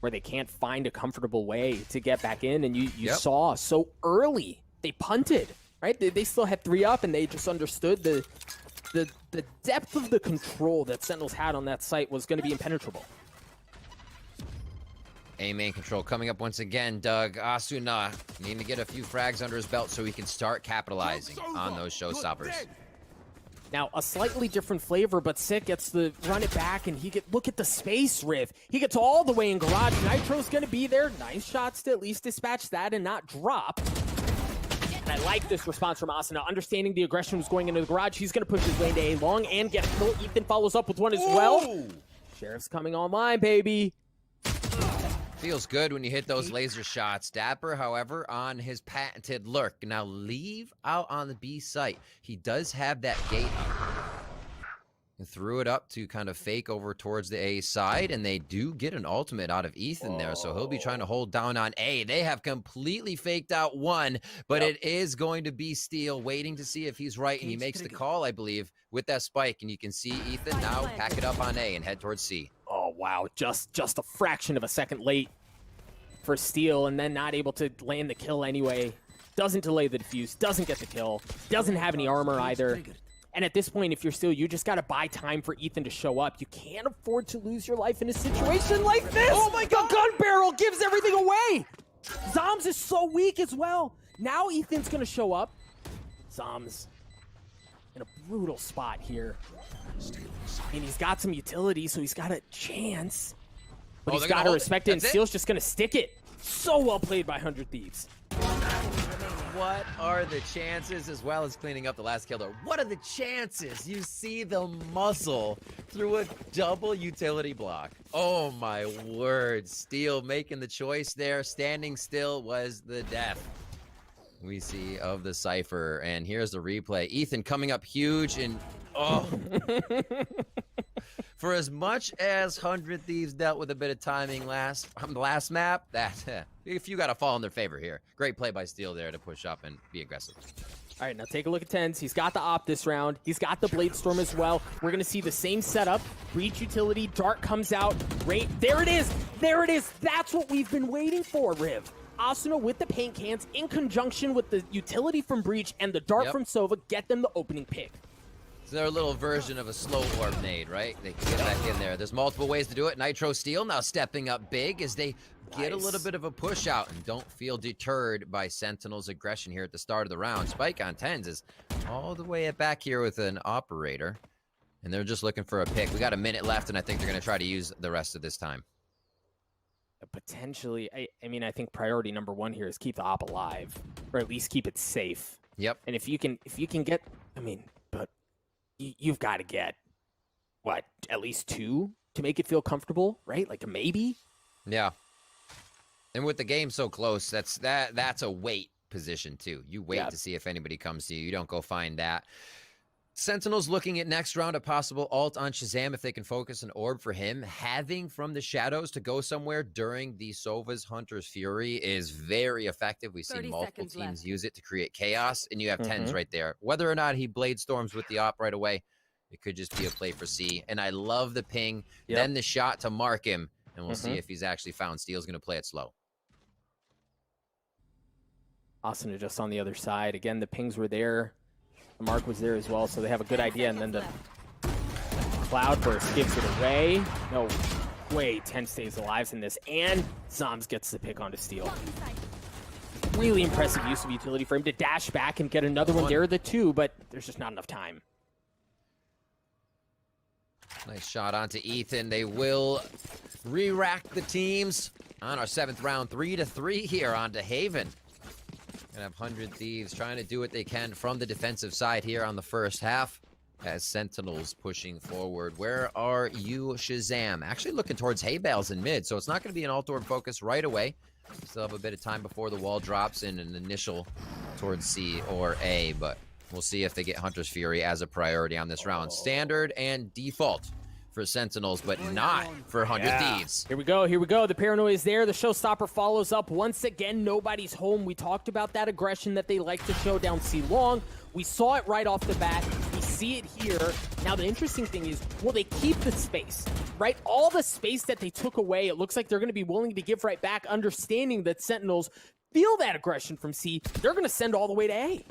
B: where they can't find a comfortable way to get back in. And you saw so early, they punted, right? They still had 3 up, and they just understood the depth of the control that Sentinels had on that site was going to be impenetrable.
A: A main control coming up once again. Doug Asuna needing to get a few frags under his belt so he can start capitalizing on those showstoppers.
B: Now, a slightly different flavor, but Sick gets to run it back, and look at the space, Riv. He gets all the way in garage. Nitro's going to be there. Nice shots to at least dispatch that and not drop. And I like this response from Asuna. Understanding the aggression was going into the garage, he's going to push his way into A long and get a kill. Ethan follows up with one as well. Sheriff's coming online, baby.
A: Feels good when you hit those laser shots. Dapper, however, on his patented lurk. Now leave out on the B site. He does have that gate up. And threw it up to kind of fake over towards the A side, and they do get an ultimate out of Ethan there, so he'll be trying to hold down on A. They have completely faked out one, but it is going to be Steel, waiting to see if he's right, and he makes the call, I believe, with that spike, and you can see Ethan now pack it up on A and head towards C.
B: Oh, wow. Just a fraction of a second late for Steel, and then not able to land the kill anyway. Doesn't delay the defuse, doesn't get the kill, doesn't have any armor either. And at this point, if you're Steel, you just got to buy time for Ethan to show up. You can't afford to lose your life in a situation like this. Oh my God, the gun barrel gives everything away. Zoms is so weak as well. Now Ethan's going to show up. Zoms in a brutal spot here. And he's got some utility, so he's got a chance. But he's got to respect it, and Steel's just going to stick it. So well played by 100 Thieves.
A: What are the chances, as well as cleaning up the last kill there? What are the chances? You see the muscle through a double utility block. Oh my word. Steel making the choice there. Standing still was the death we see of the Cypher. And here's the replay. Ethan coming up huge, and for as much as 100 Thieves dealt with a bit of timing on the last map, if you got to fall in their favor here. Great play by Steel there to push up and be aggressive.
B: All right, now take a look at TenZ. He's got the op this round. He's got the Blade Storm as well. We're going to see the same setup. Breach utility, Dart comes out. Right, there it is. There it is. That's what we've been waiting for, Riv. Asuna with the paint cans in conjunction with the utility from Breach and the Dart from Sova get them the opening pick.
A: It's their little version of a slow orb nade, right? They can get back in there. There's multiple ways to do it. Nitro Steel now stepping up big as they get a little bit of a push out and don't feel deterred by Sentinel's aggression here at the start of the round. Spike on TenZ is all the way back here with an operator, and they're just looking for a pick. We got a minute left, and I think they're going to try to use the rest of this time.
B: Potentially, I mean, I think priority number one here is keep the op alive, or at least keep it safe.
A: Yep.
B: And if you can get, I mean, but you've got to get what, at least 2 to make it feel comfortable, right? Like a maybe.
A: Yeah. And with the game so close, that's a wait position too. You wait to see if anybody comes to you. You don't go find that. Sentinels looking at next round, a possible ult on Shazam if they can focus an orb for him. Having from the shadows to go somewhere during the Sova's Hunter's Fury is very effective. We've seen multiple teams use it to create chaos, and you have TenZ right there. Whether or not he Blade Storms with the op right away, it could just be a play for C. And I love the ping, then the shot to mark him, and we'll see if he's actually found. Steel's going to play it slow.
B: Asuna just on the other side. Again, the pings were there. The mark was there as well, so they have a good idea, and then the Cloudburst gives it away. No way TenZ stays alive in this, and Zoms gets the pick onto Steel. Really impressive use of utility for him to dash back and get another one. There are the 2, but there's just not enough time.
A: Nice shot onto Ethan. They will re-rack the teams on our 7th round, 3-3 here onto Haven. Gonna have 100 Thieves trying to do what they can from the defensive side here on the first half. as Sentinels pushing forward. Where are you, Shazam? Actually looking towards hay bales in mid, so it's not going to be an alt-orb focus right away. Still have a bit of time before the wall drops in an initial towards C or A, but we'll see if they get Hunter's Fury as a priority on this round. Standard and default for Sentinels, but not for 100 Thieves.
B: Here we go, here we go. The paranoia is there. The showstopper follows up. Once again, nobody's home. We talked about that aggression that they like to show down C long. We saw it right off the bat. We see it here. Now, the interesting thing is, will they keep the space, right? All the space that they took away, it looks like they're going to be willing to give right back, understanding that Sentinels feel that aggression from C. They're going to send all the way to A.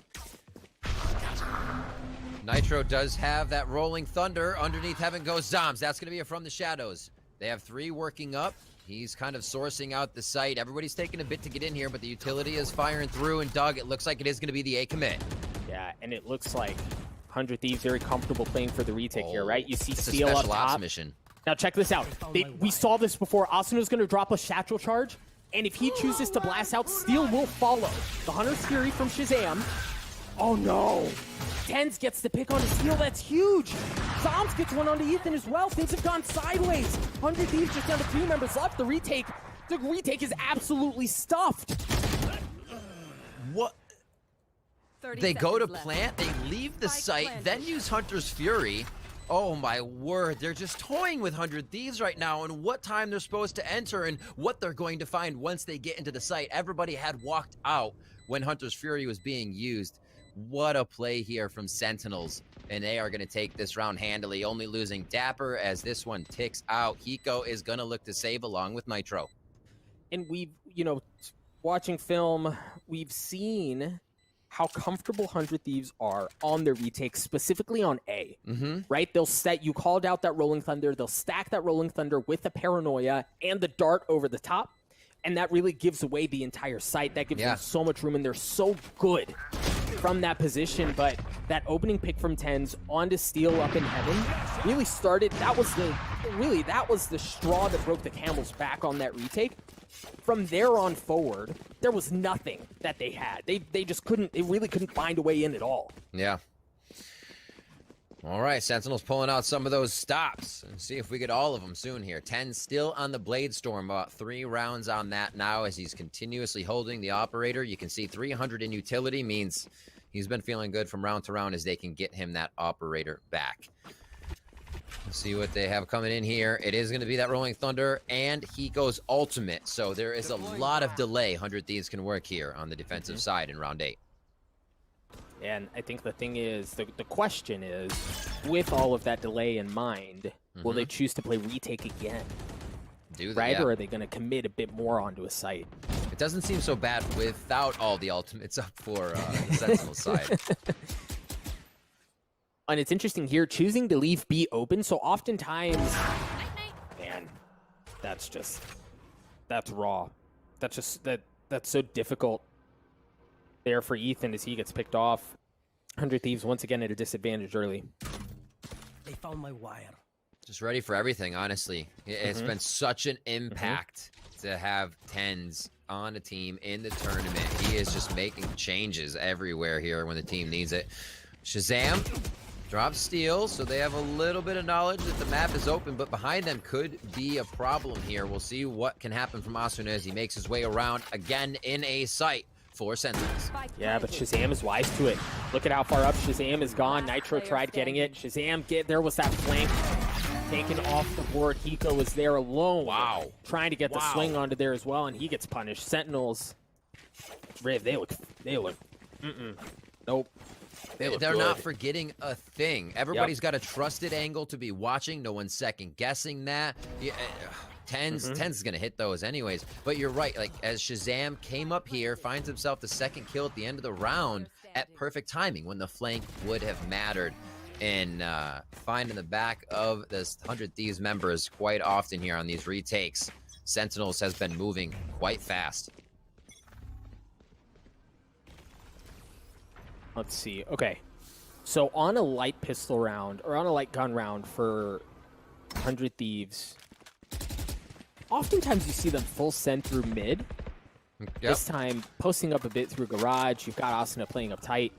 A: Nitro does have that rolling thunder. Underneath heaven goes Zombs. That's going to be a from the shadows. They have 3 working up. He's kind of sourcing out the site. Everybody's taking a bit to get in here, but the utility is firing through, and Doug, it looks like it is going to be the A commit.
B: Yeah, and it looks like 100 Thieves very comfortable playing for the retake here, right? You see Steel up
A: special ops
B: top.
A: mission.
B: Now check this out. We saw this before. Asuna's going to drop a satchel charge, and if he chooses to blast out, Steel will follow. The Hunter's Fury from Shazam. Oh no! TenZ gets the pick on Steel. That's huge. Zombs gets one onto Ethan as well. Things have gone sideways. 100 Thieves just down to 2 members left. The retake is absolutely stuffed.
A: What? They go to plant, they leave the site, then use Hunter's Fury. Oh my word, they're just toying with 100 Thieves right now and what time they're supposed to enter and what they're going to find once they get into the site. Everybody had walked out when Hunter's Fury was being used. What a play here from Sentinels, and they are going to take this round handily, only losing Dapper as this one ticks out. Hiko is going to look to save along with Nitro.
B: And we've, watching film, we've seen how comfortable 100 Thieves are on their retakes, specifically on A, right? They'll set, you called out that Rolling Thunder, they'll stack that Rolling Thunder with the Paranoia and the Dart over the top, and that really gives away the entire site. That gives them so much room, and they're so good from that position. But that opening pick from TenZ onto Steel up in heaven really started, that was the straw that broke the camel's back on that retake. From there on forward, there was nothing that they had. They just couldn't, they really couldn't find a way in at all.
A: Yeah. All right, Sentinels pulling out some of those stops. And see if we get all of them soon here. TenZ still on the Blade Storm, about 3 rounds on that now as he's continuously holding the operator. You can see 300 in utility means he's been feeling good from round to round as they can get him that operator back. Let's see what they have coming in here. It is going to be that Rolling Thunder and Hiko's ultimate. So there is a lot of delay 100 Thieves can work here on the defensive side in round 8.
B: And I think the thing is, the question is, with all of that delay in mind, will they choose to play retake again? Right? Or are they going to commit a bit more onto a site?
A: It doesn't seem so bad without all the ultimates up for the Sentinel side.
B: And it's interesting here, choosing to leave B open, so oftentimes, man, that's raw. That's so difficult there for Ethan as he gets picked off. 100 Thieves once again at a disadvantage early.
C: They found my wire.
A: Just ready for everything, honestly. It's been such an impact to have TenZ on a team in the tournament. He is just making changes everywhere here when the team needs it. Shazam drops Steel, so they have a little bit of knowledge that the map is open, but behind them could be a problem here. We'll see what can happen from Asuna as he makes his way around again in a site for Sentinels.
B: Yeah, but Shazam is wise to it. Look at how far up Shazam is gone. Nitro tried getting it. Shazam, there was that flank taken off the board. Hiko was there alone.
A: Wow.
B: Trying to get the swing onto there as well, and he gets punished. Sentinels, Riv, they look, nope.
A: They're not forgetting a thing. Everybody's got a trusted angle to be watching. No one's second guessing that. Yeah, TenZ is going to hit those anyways. But you're right. Like, as Shazam came up here, finds himself the second kill at the end of the round at perfect timing when the flank would have mattered. And finding the back of this 100 Thieves members quite often here on these retakes. Sentinels has been moving quite fast.
B: Let's see. Okay. So on a light pistol round, or on a light gun round for 100 Thieves, oftentimes you see them full send through mid. This time, posting up a bit through garage. You've got Asuna playing up tight.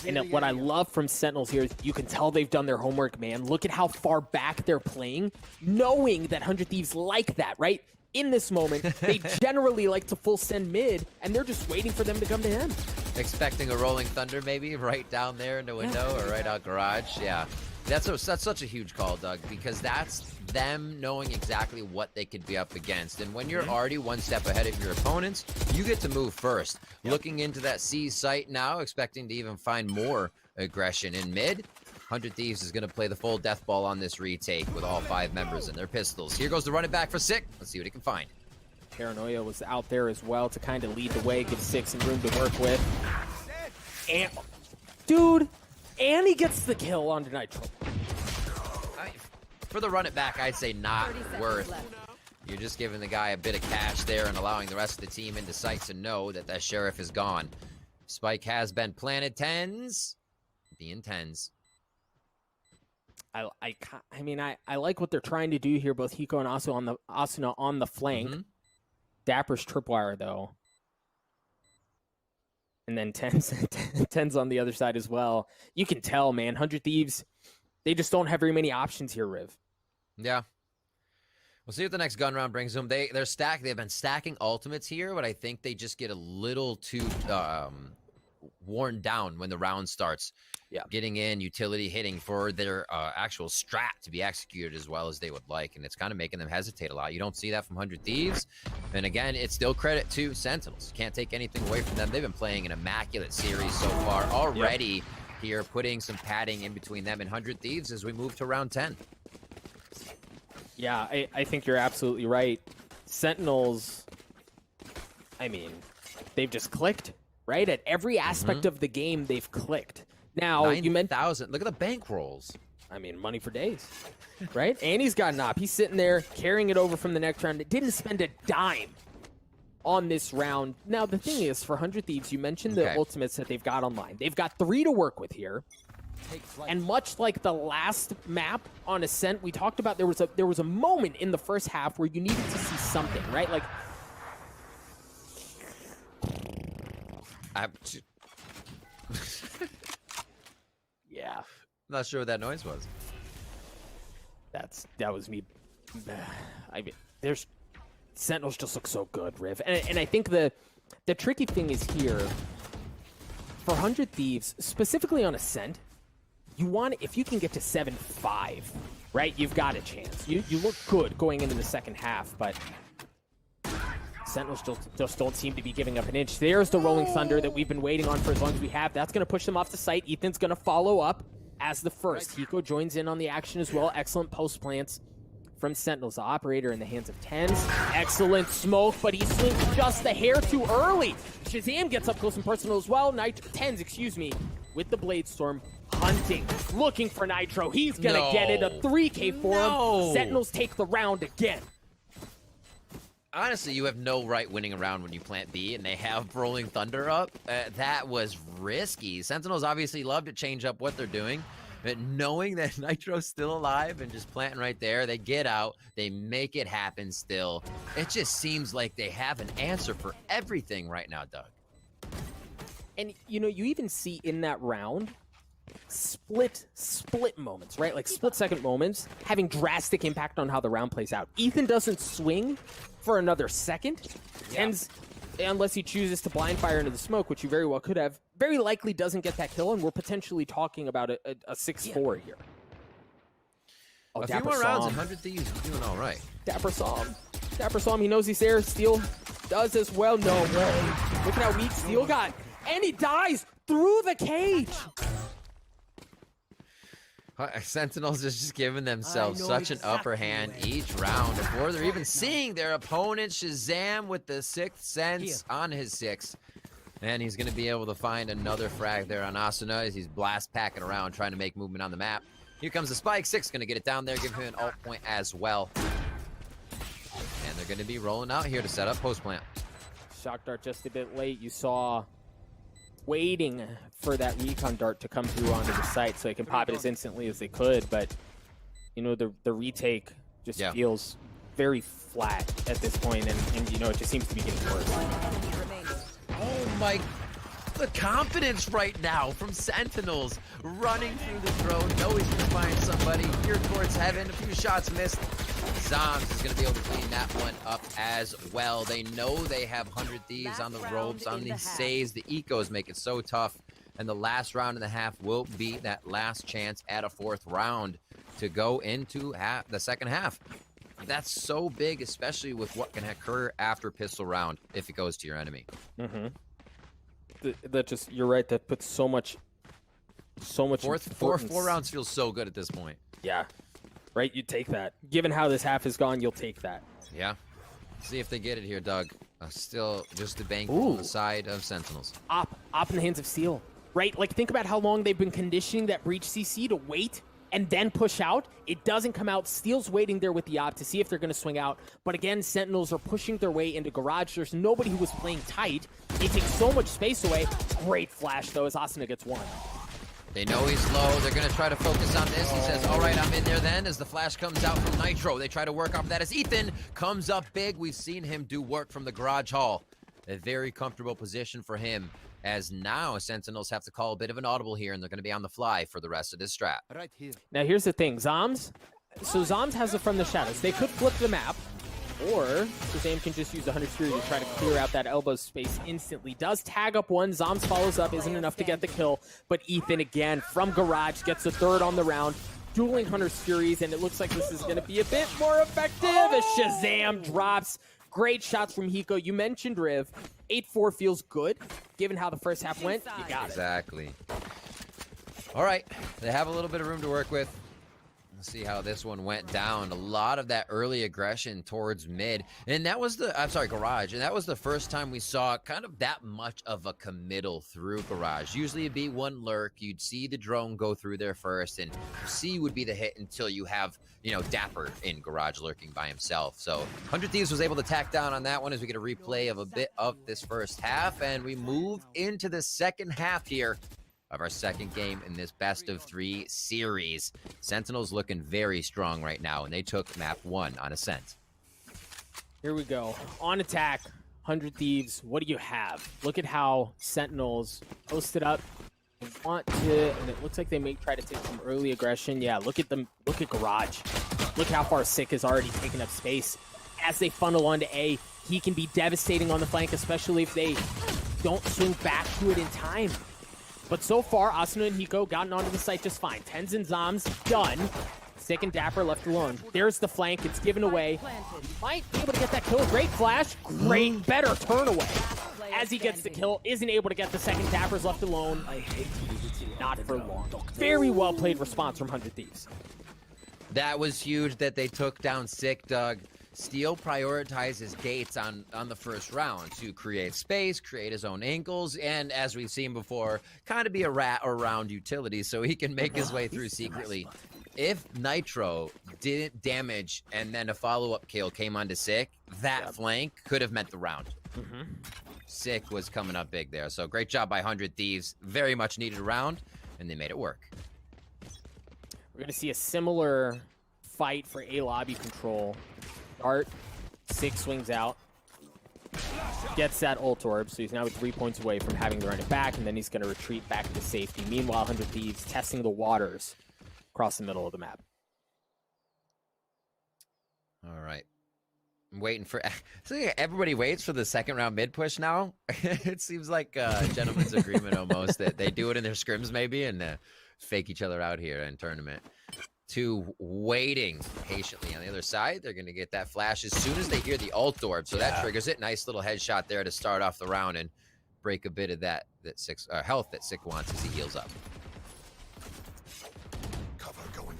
B: And what I love from Sentinels here is you can tell they've done their homework, man. Look at how far back they're playing, knowing that 100 Thieves like that, right? In this moment, they generally like to full send mid, and they're just waiting for them to come to him.
A: Expecting a rolling thunder maybe right down there in the window or right out garage. Yeah, that's such a huge call, Doug, because that's them knowing exactly what they could be up against. And when you're already one step ahead of your opponents, you get to move first. Looking into that C site now, expecting to even find more aggression in mid. 100 Thieves is going to play the full death ball on this retake with all 5 members and their pistols. Here goes the run it back for Sick. Let's see what he can find.
B: Paranoia was out there as well to kind of lead the way, give Six some room to work with. And, dude, and he gets the kill on Nitro.
A: For the run it back, I'd say not worth. You're just giving the guy a bit of cash there and allowing the rest of the team into sight to know that that sheriff is gone. Spike has been planted. TenZ being TenZ.
B: I mean, I like what they're trying to do here, both Hiko and Asuna on the flank. Dapper's tripwire, though. And then TenZ on the other side as well. You can tell, man, 100 Thieves, they just don't have very many options here, Riv.
A: Yeah. We'll see what the next gun round brings them. They're stacked. They've been stacking ultimates here, but I think they just get a little too worn down when the round starts. Yeah, getting in, utility hitting for their actual strat to be executed as well as they would like, and it's kind of making them hesitate a lot. You don't see that from 100 Thieves, and again, it's still credit to Sentinels. Can't take anything away from them. They've been playing an immaculate series so far already. Here, putting some padding in between them and 100 Thieves as we move to round 10.
B: Yeah, I think you're absolutely right. Sentinels, I mean, they've just clicked, right? At every aspect of the game, they've clicked. Now, you meant
A: 9,000. Look at the bankrolls.
B: I mean, money for days, right? And he's got an op. He's sitting there carrying it over from the next round. Didn't spend a dime on this round. Now, the thing is, for 100 Thieves, you mentioned the ultimates that they've got online. They've got 3 to work with here. And much like the last map on Ascent, we talked about there was a moment in the first half where you needed to see something, right? Like, yeah,
A: not sure what that noise was.
B: That was me. I mean, Sentinels just look so good, Riv, and I think the tricky thing is here for 100 Thieves, specifically on Ascent. You want, if you can get to 7-5, right? You've got a chance. You look good going into the second half, but Sentinels just don't seem to be giving up an inch. There's the Rolling Thunder that we've been waiting on for as long as we have. That's going to push them off the site. Ethan's going to follow up as the first. Hiko joins in on the action as well. Excellent post plants from Sentinels. The operator in the hands of TenZ. Excellent smoke, but he swings just a hair too early. Shazam gets up close and personal as well. TenZ, excuse me, with the Blade Storm. Hunting, looking for Nitro. He's going to get it, a 3K for him. Sentinels take the round again.
A: Honestly, you have no right winning a round when you plant B and they have Rolling Thunder up. That was risky. Sentinels obviously love to change up what they're doing, but knowing that Nitro's still alive and just planting right there, they get out, they make it happen still. It just seems like they have an answer for everything right now, Doug.
B: And, you know, you even see in that round, split moments, right? Like split-second moments having drastic impact on how the round plays out. Ethan doesn't swing for another second, and unless he chooses to blind fire into the smoke, which he very well could have, very likely doesn't get that kill, and we're potentially talking about a 6-4 here. Oh,
A: a few more rounds and 100 Thieves are doing all right.
B: Dapper saw him. He knows he's there. Steel does as well. No way. Look at how weak Steel got. And he dies through the cage.
A: Sentinels is just giving themselves such an upper hand each round before they're even seeing their opponent. Shazam with the 6th sense on his 6. And he's going to be able to find another frag there on Asuna as he's blast packing around trying to make movement on the map. Here comes the spike. 6 going to get it down there, give him an ult point as well. And they're going to be rolling out here to set up post plant.
B: Shock dart just a bit late. You saw waiting for that recon dart to come through onto the site so they can pop it as instantly as they could, but you know, the retake just feels very flat at this point, and you know, it just seems to be getting worse.
A: Oh my, the confidence right now from Sentinels. Running through the drone, know he's gonna find somebody here towards heaven. A few shots missed. Zoms is gonna be able to clean that one up as well. They know they have 100 Thieves on the ropes, on the saves. The ecos make it so tough. And the last round and a half will be that last chance at a fourth round to go into the second half. That's so big, especially with what can occur after pistol round if it goes to your enemy.
B: That just, you're right, that puts so much
A: Four rounds feels so good at this point.
B: Yeah, right, you take that. Given how this half is gone, you'll take that.
A: Yeah. See if they get it here, Doug. Still just a bank on the side of Sentinels.
B: Op in the hands of Steel. Right, like think about how long they've been conditioning that breach CC to wait and then push out. It doesn't come out. Steel's waiting there with the op to see if they're going to swing out. But again, Sentinels are pushing their way into garage. There's nobody who was playing tight. It takes so much space away. Great flash, though, as Asuna gets one.
A: They know he's low. They're going to try to focus on this. He says, all right, I'm in there then. As the flash comes out from Nitro, they try to work off that as Ethan comes up big. We've seen him do work from the garage hall. A very comfortable position for him, as now Sentinels have to call a bit of an audible here, and they're going to be on the fly for the rest of this strat.
C: Right here.
B: Now, here's the thing. Zoms has it from the shadows. They could flip the map, or Shazam can just use 100 Fury to try to clear out that elbow space instantly. Does tag up one. Zoms follows up. Isn't enough to get the kill, but Ethan, again, from garage, gets the third on the round. Dueling Hunter's Furies, and it looks like this is going to be a bit more effective as Shazam drops. Great shots from Hiko. You mentioned Riv. 8-4 feels good. Given how the first half went, you got it.
A: Exactly. All right. They have a little bit of room to work with. Let's see how this one went down. A lot of that early aggression towards mid. And that was garage. And that was the first time we saw kind of that much of a committal through garage. Usually it'd be one lurk. You'd see the drone go through there first, and C would be the hit until you have, you know, Dapper in garage lurking by himself. So 100 Thieves was able to tack down on that one as we get a replay of a bit of this first half. And we move into the second half here of our second game in this best-of-3 series. Sentinels looking very strong right now, and they took map 1 on Ascent.
B: Here we go. On attack, 100 Thieves. What do you have? Look at how Sentinels posted up. They want to, and it looks like they may try to take some early aggression. Yeah, look at them. Look at Garage. Look how far Sick has already taken up space. As they funnel onto A, he can be devastating on the flank, especially if they don't swing back to it in time. But so far, Asuna and Hiko gotten onto the site just fine. TenZ and Zoms done. Sick and Dapper left alone. There's the flank. It's given away. Might be able to get that kill. Great flash. Great, better turn away. As he gets the kill, isn't able to get the second. Dapper's left alone. Not for long. Very well played response from 100 Thieves.
A: That was huge that they took down Sick, Doug. Steel prioritizes gates on the first round to create space, create his own angles, and as we've seen before, kind of be a rat around utilities so he can make his way through secretly. If Nitro didn't damage and then a follow-up kill came onto Sick, that flank could have meant the round. Sick was coming up big there, so great job by 100 Thieves. Very much needed round, and they made it work.
B: We're going to see a similar fight for A lobby control. Art, Sick swings out, gets that ult orb, so he's now 3 points away from having to run it back, and then he's going to retreat back to safety. Meanwhile, 100 Thieves testing the waters across the middle of the map.
A: All right. I'm waiting for... So everybody waits for the second round mid push now? It seems like a gentleman's agreement almost, that they do it in their scrims maybe and fake each other out here in tournament. Two waiting patiently on the other side. They're going to get that flash as soon as they hear the ult orb. So that triggers it. Nice little headshot there to start off the round and break a bit of that health that Sick wants as he heals up.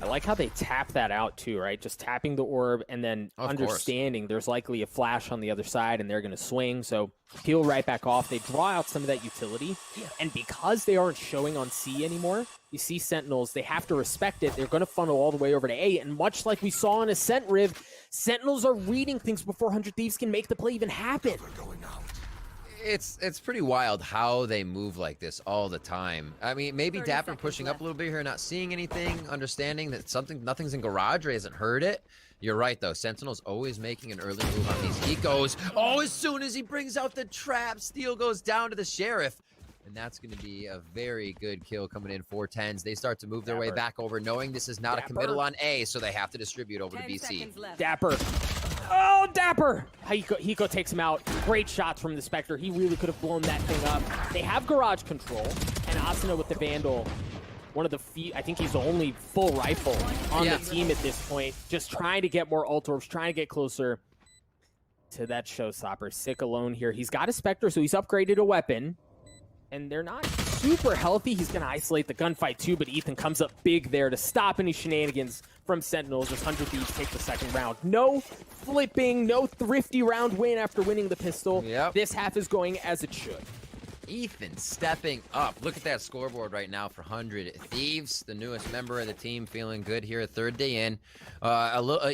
B: I like how they tap that out too, right? Just tapping the orb and then understanding there's likely a flash on the other side and they're going to swing. So peel right back off. They draw out some of that utility. And because they aren't showing on C anymore, you see Sentinels, they have to respect it. They're going to funnel all the way over to A. And much like we saw in Ascent Riv, Sentinels are reading things before 100 Thieves can make the play even happen.
A: It's pretty wild how they move like this all the time. I mean, maybe Dapper pushing up a little bit here, not seeing anything, understanding that nothing's in garage or hasn't heard it. You're right, though. Sentinel's always making an early move on these. He goes, as soon as he brings out the trap, Steel goes down to the Sheriff. And that's going to be a very good kill coming in for TenZ. They start to move their way
B: Dapper.
A: back over, knowing this is not a committal on A, so they have to distribute over to
D: 10
A: BC.
D: seconds left.
B: Dapper. Oh, Dapper! Hiko takes him out. Great shots from the Spectre. He really could have blown that thing up. They have garage control, and Asuna with the Vandal. One of the few, I think he's the only full rifle on the team at this point. Just trying to get more ult orbs, trying to get closer to that showstopper. Sick alone here. He's got a Spectre, so he's upgraded a weapon. And they're not super healthy. He's going to isolate the gunfight too, but Ethan comes up big there to stop any shenanigans from Sentinels as 100 Thieves take the second round. No flipping, no thrifty round win after winning the pistol.
A: Yep.
B: This half is going as it should.
A: Ethan stepping up. Look at that scoreboard right now for 100 Thieves, the newest member of the team, feeling good here, third day in.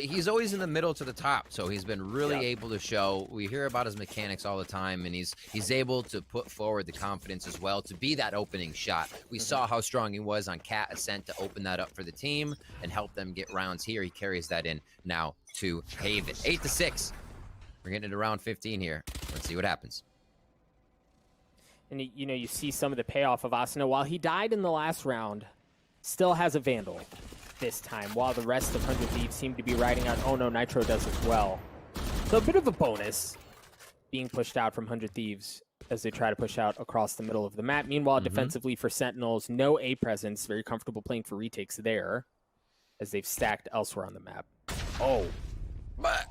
A: He's always in the middle to the top, so he's been really able to show. We hear about his mechanics all the time, and he's able to put forward the confidence as well to be that opening shot. We saw how strong he was on Cat Ascent to open that up for the team and help them get rounds here. He carries that in now to Haven. 8-6. We're getting into round 15 here. Let's see what happens.
B: And you know, you see some of the payoff of Asuna. While he died in the last round, still has a Vandal this time, while the rest of 100 Thieves seem to be riding out. Oh no, Nitro does as well. So a bit of a bonus being pushed out from 100 Thieves as they try to push out across the middle of the map. Meanwhile, defensively for Sentinels, no A presence. Very comfortable playing for retakes there as they've stacked elsewhere on the map. Oh.
A: But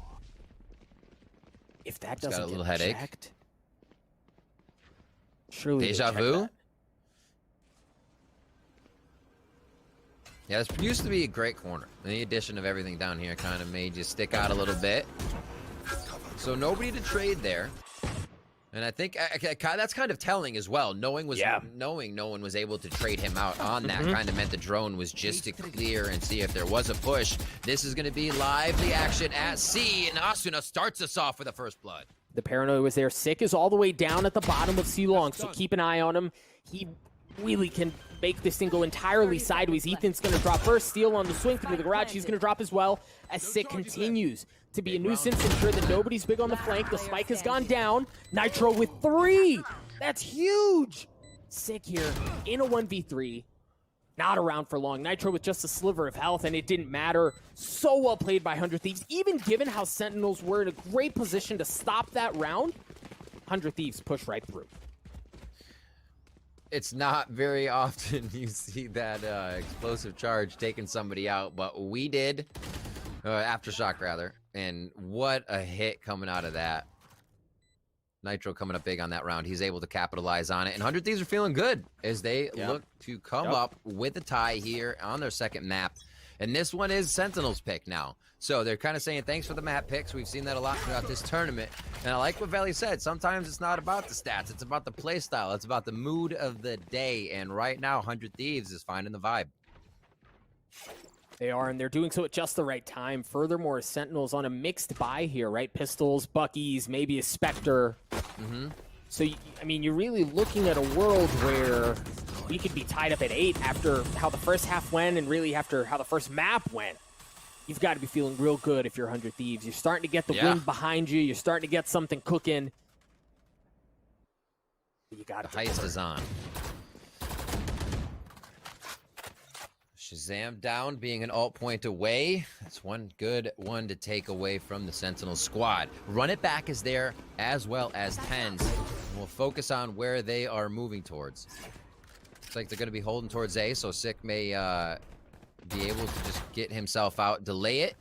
B: If that
A: got
B: doesn't
A: a little
B: get
A: headache.
B: checked, surely they
A: Deja
B: check
A: vu?
B: that.
A: Yeah, this used to be a great corner. And the addition of everything down here kind of made you stick out a little bit. So nobody to trade there. And I think that's kind of telling as well. Knowing no one was able to trade him out on that kind of meant the drone was just to clear and see if there was a push. This is going to be lively action at C, and Asuna starts us off with a first blood.
B: The paranoia was there. Sick is all the way down at the bottom of C-Long, so keep an eye on him. He really can make this thing go entirely sideways. Ethan's going to drop first. Steal on the swing through the garage. He's going to drop as well as Sick continues to be a nuisance. Ensure that nobody's big on the flank. The spike has gone down. Nitro with 3. That's huge. Sick here in a 1v3. Not around for long. Nitro with just a sliver of health, and it didn't matter. So well played by 100 Thieves. Even given how Sentinels were in a great position to stop that round, 100 Thieves push right through.
A: It's not very often you see that explosive charge taking somebody out, but we did. Aftershock, rather. And what a hit coming out of that. Nitro coming up big on that round. He's able to capitalize on it. And 100 Thieves are feeling good as they look to come up with a tie here on their second map. And this one is Sentinels pick now. So they're kind of saying thanks for the map picks. We've seen that a lot throughout this tournament. And I like what Valley said. Sometimes it's not about the stats. It's about the play style. It's about the mood of the day. And right now, 100 Thieves is finding the vibe.
B: They are, and they're doing so at just the right time. Furthermore, Sentinels on a mixed buy here, right? Pistols, Buckies, maybe a Spectre. So, I mean, you're really looking at a world where we could be tied up at 8 after how the first half went and really after how the first map went. You've got to be feeling real good if you're 100 Thieves. You're starting to get the wind behind you. You're starting to get something cooking. You got
A: The heist is on. Shazam down, being an alt point away. That's one good one to take away from the Sentinel squad. Run it back is there, as well as TenZ. We'll focus on where they are moving towards. Looks like they're going to be holding towards A, so Sick may be able to just get himself out, delay it.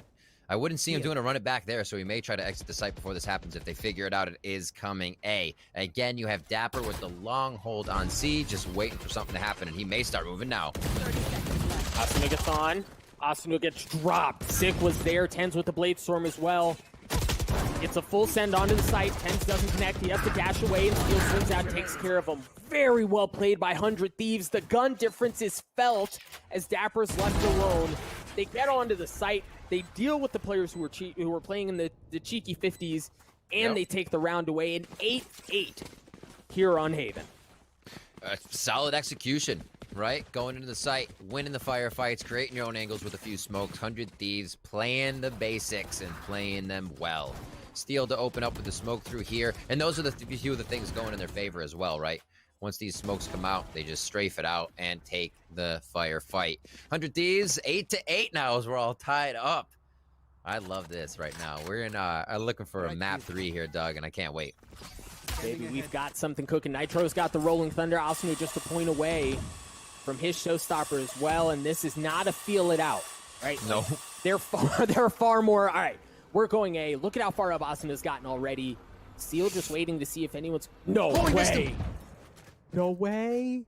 A: I wouldn't see him doing a run it back there, so he may try to exit the site before this happens. If they figure it out, it is coming A. Again, you have Dapper with the long hold on C, just waiting for something to happen, and he may start moving now.
B: Asuna gets on. Asuna gets dropped. Sick was there. TenZ with the Blade Storm as well. It's a full send onto the site. TenZ doesn't connect. He has to dash away, and Steel swings out and takes care of him. Very well played by 100 Thieves. The gun difference is felt as Dapper's left alone. They get onto the site. They deal with the players who were playing in the cheeky 50s, and they take the round away. An 8-8 here on Haven.
A: Solid execution, right? Going into the site, winning the firefights, creating your own angles with a few smokes. 100 Thieves playing the basics and playing them well. Steel to open up with the smoke through here. And those are the few of the things going in their favor as well, right? once these smokes come out, they just strafe it out and take the firefight. 100 Thieves, 8-8 now as we're all tied up. I love this right now. We're in looking for a map 3 here, Doug, and I can't wait.
B: Baby, we've got something cooking. Nitro's got the Rolling Thunder. Asunu just a point away from his showstopper as well, and this is not a feel it out, right?
A: No.
B: They're far more. All right, we're going A. Look at how far up Asunu's gotten already. Seal just waiting to see if anyone's. No way. No way.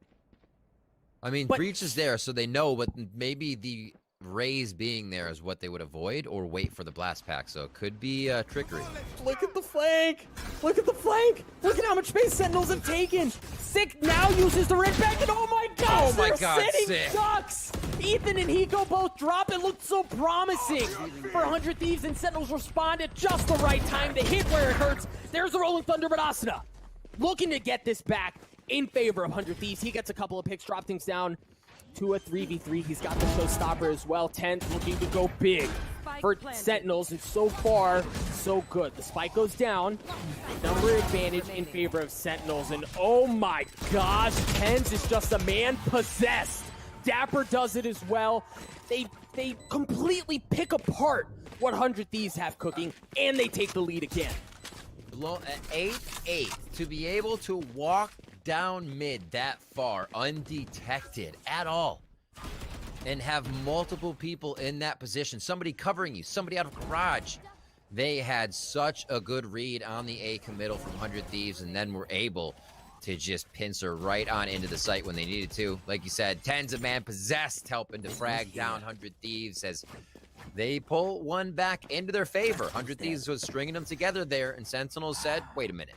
A: I mean, Breach is there, so they know, but maybe the Rays being there is what they would avoid or wait for the blast pack, so it could be trickery.
B: Look at the flank. Look at the flank. Look at how much space Sentinels have taken. Sick now uses the red back, and oh my gosh,
A: Oh my
B: they're
A: God,
B: sitting
A: Sick.
B: ducks. Ethan and Hiko both drop. It looked so promising for 100 Thieves, and Sentinels respond at just the right time. They hit where it hurts. There's the Rolling Thunder, but Asuna looking to get this back in favor of 100 Thieves. He gets a couple of picks, drop things down to a 3v3. He's got the showstopper as well. TenZ looking to go big for Sentinels, and so far, so good. The spike goes down. Number advantage in favor of Sentinels, and oh my gosh, TenZ is just a man possessed. Dapper does it as well. They completely pick apart what 100 Thieves have cooking, and they take the lead again.
A: 8-8 to be able to walk down mid that far undetected at all and have multiple people in that position, somebody covering you, somebody out of garage. They had such a good read on the A committal from 100 Thieves, and then were able to just pincer right on into the site when they needed to. Like you said, TenZ a man possessed, helping to frag down 100 Thieves as they pull one back into their favor. 100 Thieves was stringing them together there, and Sentinels said, wait a minute.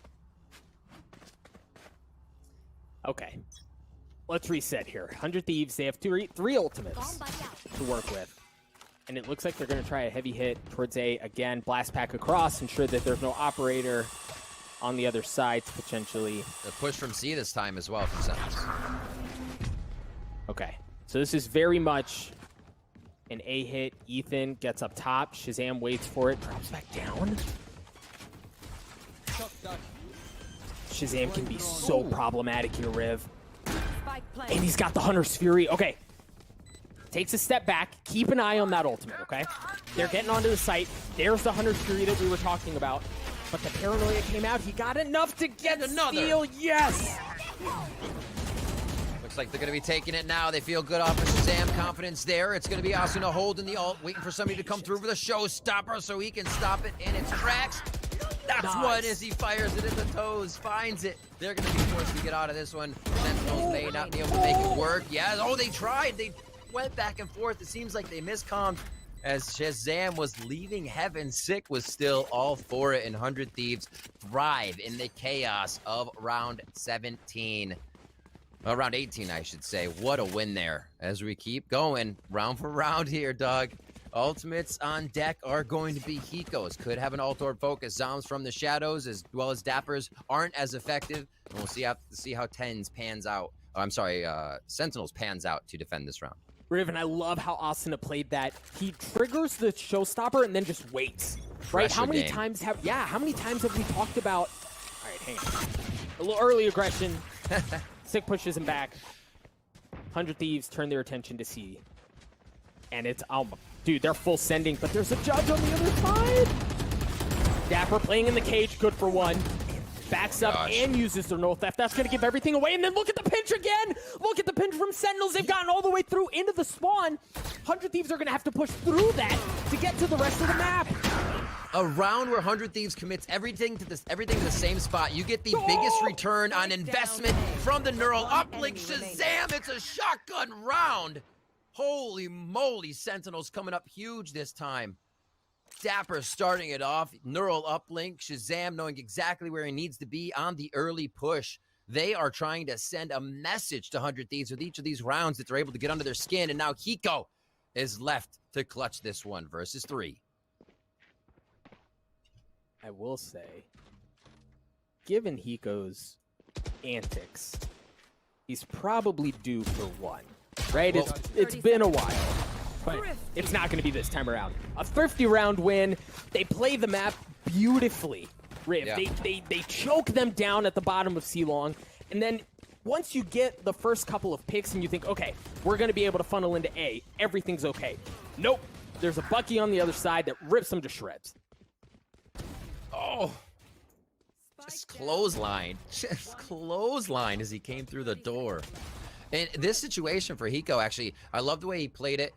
B: Okay, let's reset here. 100 Thieves, they have three ultimates to work with. And it looks like they're going to try a heavy hit towards A again. Blast pack across, ensure that there's no operator on the other side to potentially.
A: The push from C this time as well from Sentinels.
B: Okay, so this is very much an A hit. Ethan gets up top. Shazam waits for it, drops back down. Shazam can be so problematic here, Riv. And he's got the Hunter's Fury. Okay. Takes a step back. Keep an eye on that ultimate, okay? They're getting onto the site. There's the Hunter's Fury that we were talking about. But the paranoia came out. He got enough to get another steal. Yes!
A: Looks like they're going to be taking it now. They feel good off of Shazam. Confidence there. It's going to be Asuna holding the ult, waiting for somebody to come through with a showstopper so he can stop it in its tracks. That's one as he fires it in the toes, finds it. They're going to be forced to get out of this one. Sentinels may not be able to make it work. Yeah, oh, they tried. They went back and forth. It seems like they miscommed as Shazam was leaving heaven. Sick was still all for it, and 100 Thieves thrive in the chaos of round 17. Round 18, I should say. What a win there as we keep going round for round here, Doug. Ultimates on deck are going to be Hiko's. Could have an ult orb focus. Zombs from the shadows as well as Dappers aren't as effective. And we'll see how TenZ pans out. Oh, I'm sorry, Sentinels pans out to defend this round.
B: Riv, and I love how Asuna played that. He triggers the showstopper and then just waits. Right? How many times have we talked about? All right, hang on. A little early aggression. Sick pushes him back. 100 Thieves turn their attention to C. And it's dude, they're full sending, but there's a judge on the other side. Dapper playing in the cage, good for one. Backs up and uses their null theft. That's going to give everything away. And then look at the pinch again. Look at the pinch from Sentinels. They've gotten all the way through into the spawn. 100 Thieves are going to have to push through that to get to the rest of the map.
A: A round where 100 Thieves commits everything to the same spot. You get the biggest return on investment from the neural uplink. Shazam, it's a shotgun round. Holy moly, Sentinels coming up huge this time. Dapper starting it off, neural uplink, Shazam knowing exactly where he needs to be on the early push. They are trying to send a message to 100 Thieves with each of these rounds that they're able to get under their skin, and now Hiko is left to clutch this one versus 3.
B: I will say, given Hiko's antics, he's probably due for one. Right? Well, it's been a while, but it's not going to be this time around. A 50-round win. They play the map beautifully, Riv. Yeah. They choke them down at the bottom of C-Long, and then once you get the first couple of picks and you think, okay, we're going to be able to funnel into A, everything's okay. Nope. There's a Bucky on the other side that rips them to shreds.
A: Oh, just clothesline. Just clothesline as he came through the door. And this situation for Hiko, actually, I love the way he played it.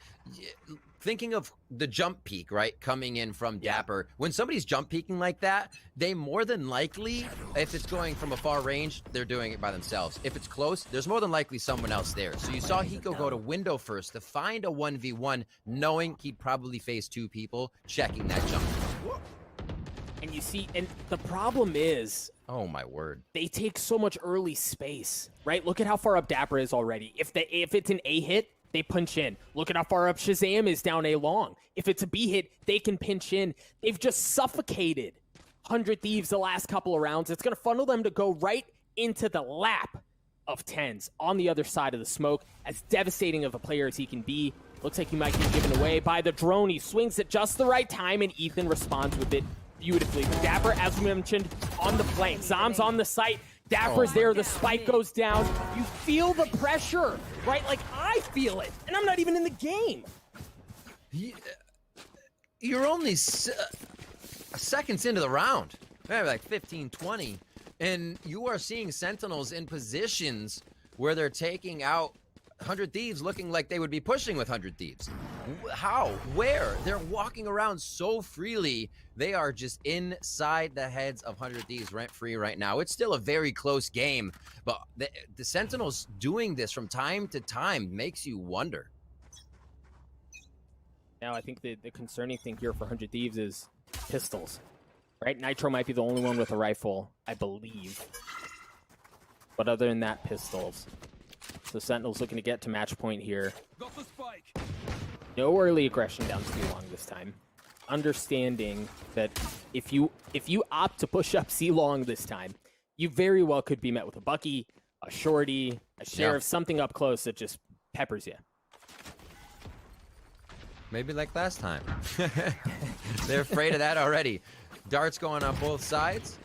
A: Thinking of the jump peek, right, coming in from Dapper. When somebody's jump peeking like that, they more than likely, if it's going from a far range, they're doing it by themselves. If it's close, there's more than likely someone else there. So you saw Hiko go to window first to find a 1v1, knowing he'd probably face 2 people checking that jump.
B: And you see, and the problem is,
A: oh my word,
B: they take so much early space, right? Look at how far up Dapper is already. If it's an A hit, they punch in. Look at how far up Shazam is down A long. If it's a B hit, they can pinch in. They've just suffocated 100 Thieves the last couple of rounds. It's going to funnel them to go right into the lap of TenZ on the other side of the smoke. As devastating of a player as he can be, looks like he might get given away by the drone. He swings at just the right time, and Ethan responds with it beautifully. Dapper, as we mentioned, on the flank. Zom's on the site. Dapper's there. The spike goes down. You feel the pressure, right? Like, I feel it, and I'm not even in the game.
A: You're only seconds into the round. Maybe like 15, 20. And you are seeing Sentinels in positions where they're taking out 100 Thieves looking like they would be pushing with 100 Thieves. How? Where? They're walking around so freely. They are just inside the heads of 100 Thieves rent-free right now. It's still a very close game, but the Sentinels doing this from time to time makes you wonder.
B: Now, I think the concerning thing here for 100 Thieves is pistols, right? Nitro might be the only one with a rifle, I believe. But other than that, pistols. So Sentinels looking to get to match point here. No early aggression down C long this time. Understanding that if you opt to push up C long this time, you very well could be met with a Bucky, a Shorty, a Sheriff, something up close that just peppers you.
A: Maybe like last time. They're afraid of that already. Darts going on both sides.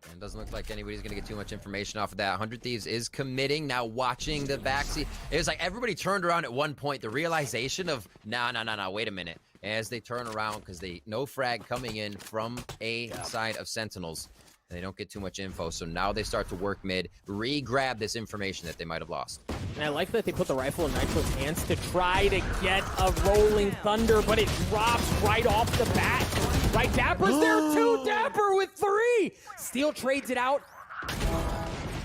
A: And doesn't look like anybody's going to get too much information off of that. 100 Thieves is committing. Now watching the backseat. It was like everybody turned around at one point. The realization of, no, wait a minute. As they turn around, because no frag coming in from a side of Sentinels. And they don't get too much info. So now they start to work mid, re-grab this information that they might have lost.
B: And I like that they put the rifle in Nitro's hands to try to get a rolling thunder, but it drops right off the bat. Right, Dapper's there too. Dapper with 3. Steel trades it out. It's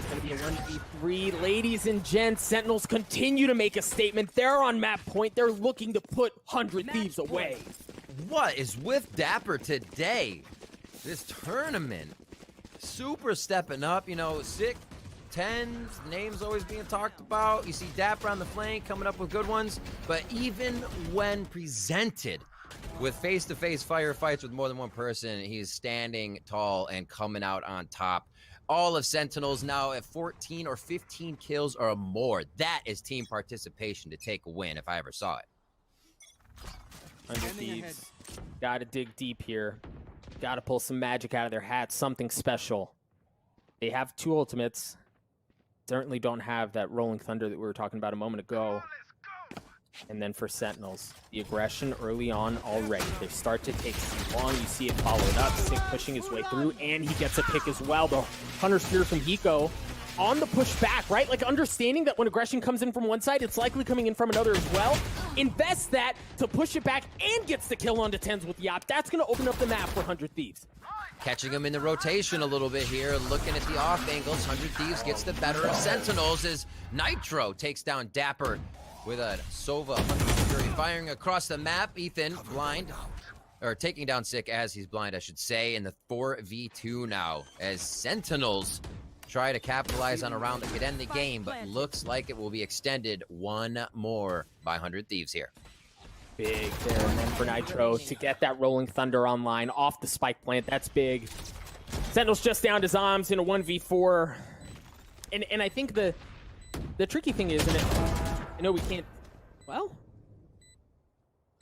B: going to be a 1v3. Ladies and gents, Sentinels continue to make a statement. They're on map point. They're looking to put 100 Thieves away.
A: What is with Dapper today? This tournament. Super stepping up, you know, sick. TenZ, names always being talked about. You see Dapper on the flank coming up with good ones. But even when presented with face-to-face firefights with more than one person, he's standing tall and coming out on top. All of Sentinels now at 14 or 15 kills or more. That is team participation to take a win if I ever saw it.
B: 100 Thieves. Gotta dig deep here. Gotta pull some magic out of their hats, something special. They have 2 ultimates. Certainly don't have that rolling thunder that we were talking about a moment ago. And then for Sentinels, the aggression early on already. They start to take too long. You see it followed up. Sick pushing his way through, and he gets a pick as well. The Hunter Spear from Hiko on the push back, right? Like understanding that when aggression comes in from one side, it's likely coming in from another as well. Invest that to push it back and gets the kill onto TenZ with Yop. That's going to open up the map for 100 Thieves.
A: Catching him in the rotation a little bit here, looking at the off angles. 100 Thieves gets the better of Sentinels as Nitro takes down Dapper with a Sova 100 Fury firing across the map. Ethan blind, or taking down Sick as he's blind, I should say, in the 4v2 now as Sentinels try to capitalize on a round that could end the game, but looks like it will be extended one more by 100 Thieves here.
B: Big there, and then for Nitro to get that rolling thunder online off the spike plant. That's big. Sentinels just down to Zoms in a 1v4. And I think the tricky thing is, and I know we can't, well,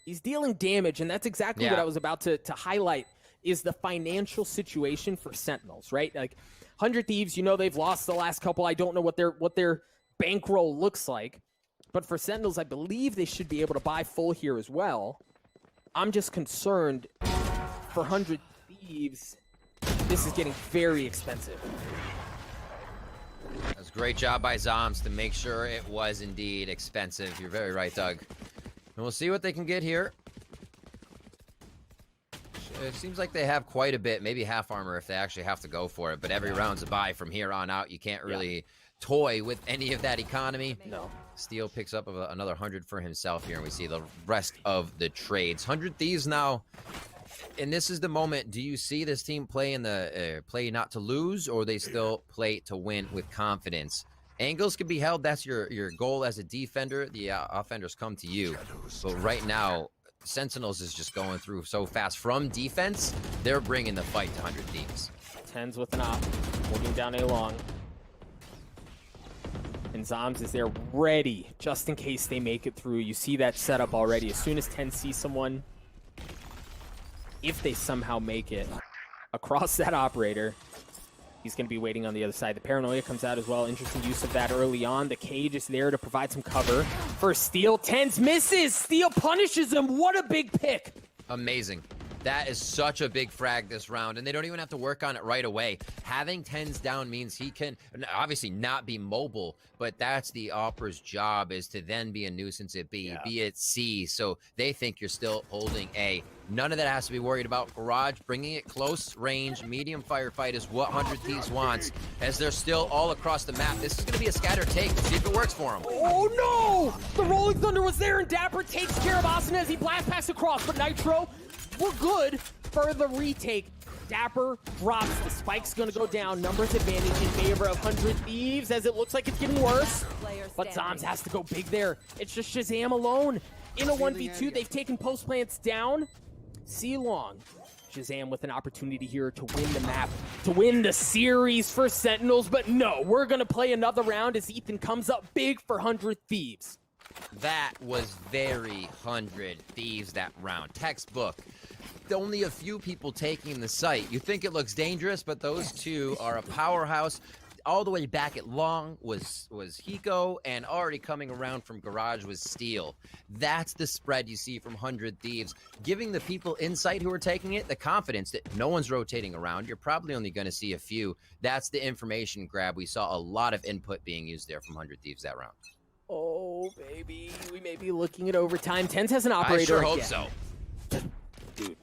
B: he's dealing damage, and that's exactly what I was about to highlight. is the financial situation for Sentinels, right? Like 100 Thieves, you know they've lost the last couple. I don't know what their bankroll looks like. But for Sentinels, I believe they should be able to buy full here as well. I'm just concerned for 100 Thieves, this is getting very expensive.
A: That's a great job by Zoms to make sure it was indeed expensive. You're very right, Doug. And we'll see what they can get here. It seems like they have quite a bit, maybe half armor if they actually have to go for it. But every round's a buy from here on out. You can't really toy with any of that economy.
B: No.
A: Steel picks up another 100 for himself here, and we see the rest of the trades. 100 Thieves now, and this is the moment. Do you see this team play in the play not to lose, or they still play to win with confidence? Angles can be held. That's your goal as a defender. The offenders come to you. But right now, Sentinels is just going through so fast. From defense, they're bringing the fight to 100 Thieves.
B: TenZ with an op, holding down a long. And Zoms is there ready, just in case they make it through. You see that setup already. As soon as TenZ sees someone, if they somehow make it across that operator, he's going to be waiting on the other side. The paranoia comes out as well. Interesting use of that early on. The cage is there to provide some cover for Steel. TenZ misses. Steel punishes him. What a big pick.
A: Amazing. That is such a big frag this round, and they don't even have to work on it right away. Having TenZ down means he can obviously not be mobile, but that's the Opera's job, is to then be a nuisance at B, be at C, so they think you're still holding A. None of that has to be worried about. Garage bringing it close range, medium firefight is what 100 Thieves wants, as they're still all across the map. This is going to be a scatter take to see if it works for them.
B: Oh no! The Rolling Thunder was there, and Dapper takes care of Asuna as he blast past across, but Nitro, we're good for the retake. Dapper drops. The spike's going to go down. Numbers advantage in favor of 100 Thieves, as it looks like it's getting worse. But Zoms has to go big there. It's just Shazam alone. In a 1v2, they've taken post plants down. See long. Shazam with an opportunity here to win the map, to win the series for Sentinels. But no, we're going to play another round as Ethan comes up big for 100 Thieves.
A: That was very 100 Thieves that round. Textbook. Only a few people taking the site. You think it looks dangerous, but those two are a powerhouse. All the way back at long was Hiko, and already coming around from garage was Steel. That's the spread you see from 100 Thieves, giving the people inside who are taking it the confidence that no one's rotating around. You're probably only going to see a few. That's the information grab. We saw a lot of input being used there from 100 Thieves that round.
B: Oh, baby. We may be looking at overtime. TenZ has an operator
A: I sure hope
B: again.
A: so.
B: Dude.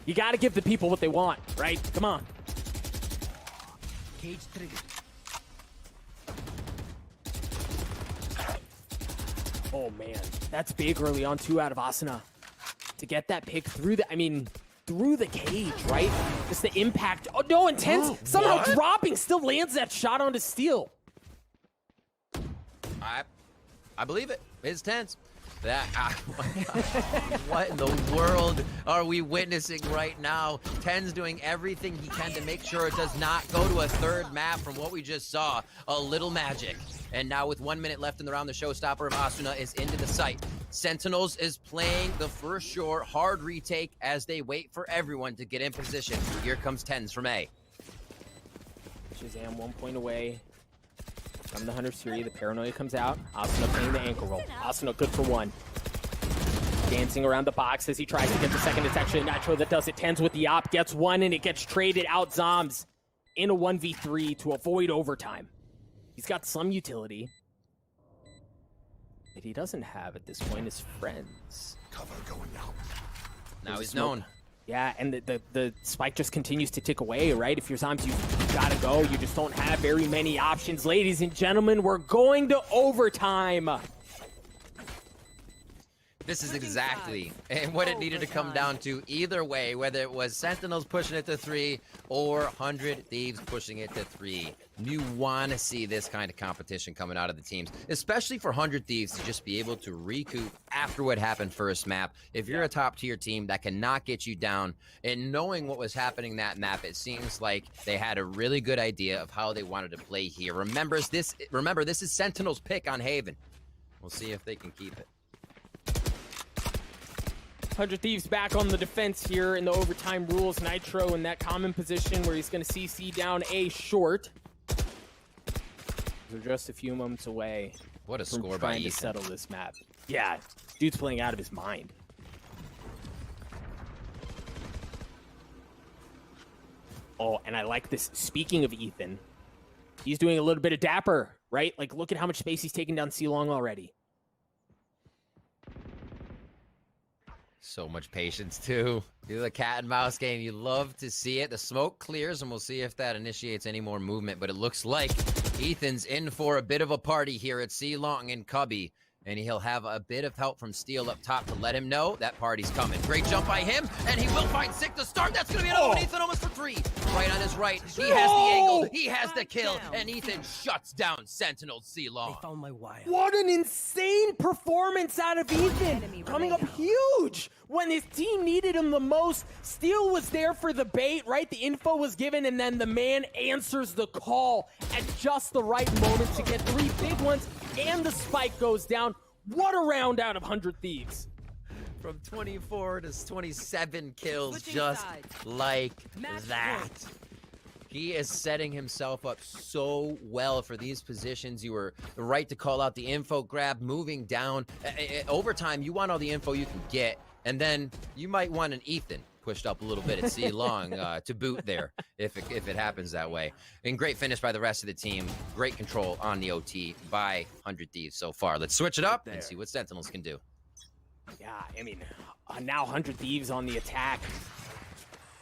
B: You got to give the people what they want, right? Come on.
C: Cage trigger.
B: Oh, man. That's big early on, 2 out of Asuna. To get that pick through through the cage, right? Just the impact. Oh, no, and TenZ somehow dropping, still lands that shot onto Steel.
A: I believe it. It's TenZ. That, what in the world are we witnessing right now? TenZ doing everything he can to make sure it does not go to a third map from what we just saw. A little magic. And now with 1 minute left in the round, the showstopper of Asuna is into the site. Sentinels is playing the first short hard retake as they wait for everyone to get in position. Here comes TenZ from A.
B: Shazam 1 point away from the Hunter Series. The paranoia comes out. Asuna playing the ankle roll. Asuna good for 1. Dancing around the box as he tries to get the second. It's actually Nitro that does it. TenZ with the op, gets 1, and it gets traded out. Zoms in a 1v3 to avoid overtime. He's got some utility, but he doesn't have at this point his friends.
D: Cover going out.
A: Now he's known.
B: Yeah, and the spike just continues to tick away, right? If you're Zoms, you gotta go. You just don't have very many options. Ladies and gentlemen, we're going to overtime.
A: This is exactly what it needed to come down to either way, whether it was Sentinels pushing it to 3 or 100 Thieves pushing it to 3. You want to see this kind of competition coming out of the teams, especially for 100 Thieves to just be able to recoup after what happened first map. If you're a top tier team, that cannot get you down. And knowing what was happening that map, it seems like they had a really good idea of how they wanted to play here. Remember, this is Sentinels' pick on Haven. We'll see if they can keep it.
B: 100 Thieves back on the defense here in the overtime rules. Nitro in that common position where he's going to CC down A short. They're just a few moments away.
A: What a
B: from
A: score by
B: trying to
A: Ethan.
B: settle this map. Yeah, dude's playing out of his mind. Oh, and I like this. Speaking of Ethan, he's doing a little bit of dapper, right? Like, look at how much space he's taking down C-Long already.
A: So much patience, too. Do the cat and mouse game. You love to see it. The smoke clears, and we'll see if that initiates any more movement. But it looks like Ethan's in for a bit of a party here at C-Long and Cubby. And he'll have a bit of help from Steel up top to let him know that party's coming. Great jump by him, and he will find Sick to start. That's going to be another one. Ethan almost for 3. Right on his right. He has the angle. He has the kill. And Ethan shuts down Sentinels C-Long.
C: They found my wire.
B: What an insane performance out of Ethan. Coming up huge when his team needed him the most. Steel was there for the bait, right? The info was given, and then the man answers the call at just the right moment to get 3 big ones, and the spike goes down. What a round out of 100 Thieves.
A: From 24 to 27 kills, just like that. He is setting himself up so well for these positions. You were right to call out the info grab, moving down. Overtime, you want all the info you can get, and then you might want an Ethan pushed up a little bit at C-Long to boot there if it happens that way. And great finish by the rest of the team. Great control on the OT by 100 Thieves so far. Let's switch it up and see what Sentinels can do.
B: Yeah, I mean, now 100 Thieves on the attack.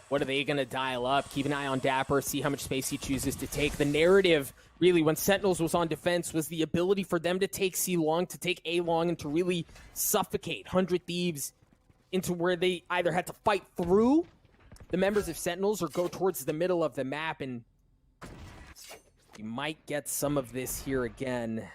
B: What are they going to dial up? Keep an eye on Dapper, see how much space he chooses to take. The narrative, really, when Sentinels was on defense, was the ability for them to take C-Long, to take A-Long, and to really suffocate 100 Thieves into where they either had to fight through the members of Sentinels or go towards the middle of the map, and you might get some of this here again,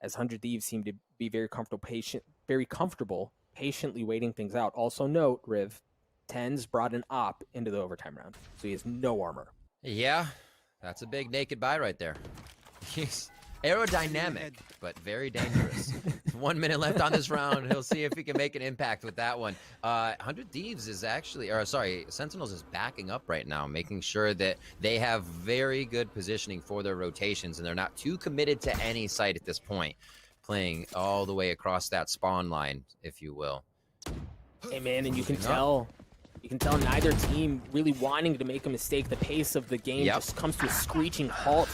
B: as 100 Thieves seem to be very comfortable, patiently waiting things out. Also note, Riv, TenZ brought an op into the overtime round, so he has no armor.
A: Yeah, that's a big naked buy right there. He's aerodynamic, but very dangerous. 1 minute left on this round. He'll see if he can make an impact with that one. 100 Thieves is actually, or sorry, Sentinels is backing up right now, making sure that they have very good positioning for their rotations, and they're not too committed to any site at this point, playing all the way across that spawn line, if you will.
B: Hey man, and you can tell neither team really wanting to make a mistake. The pace of the game just comes to a screeching halt.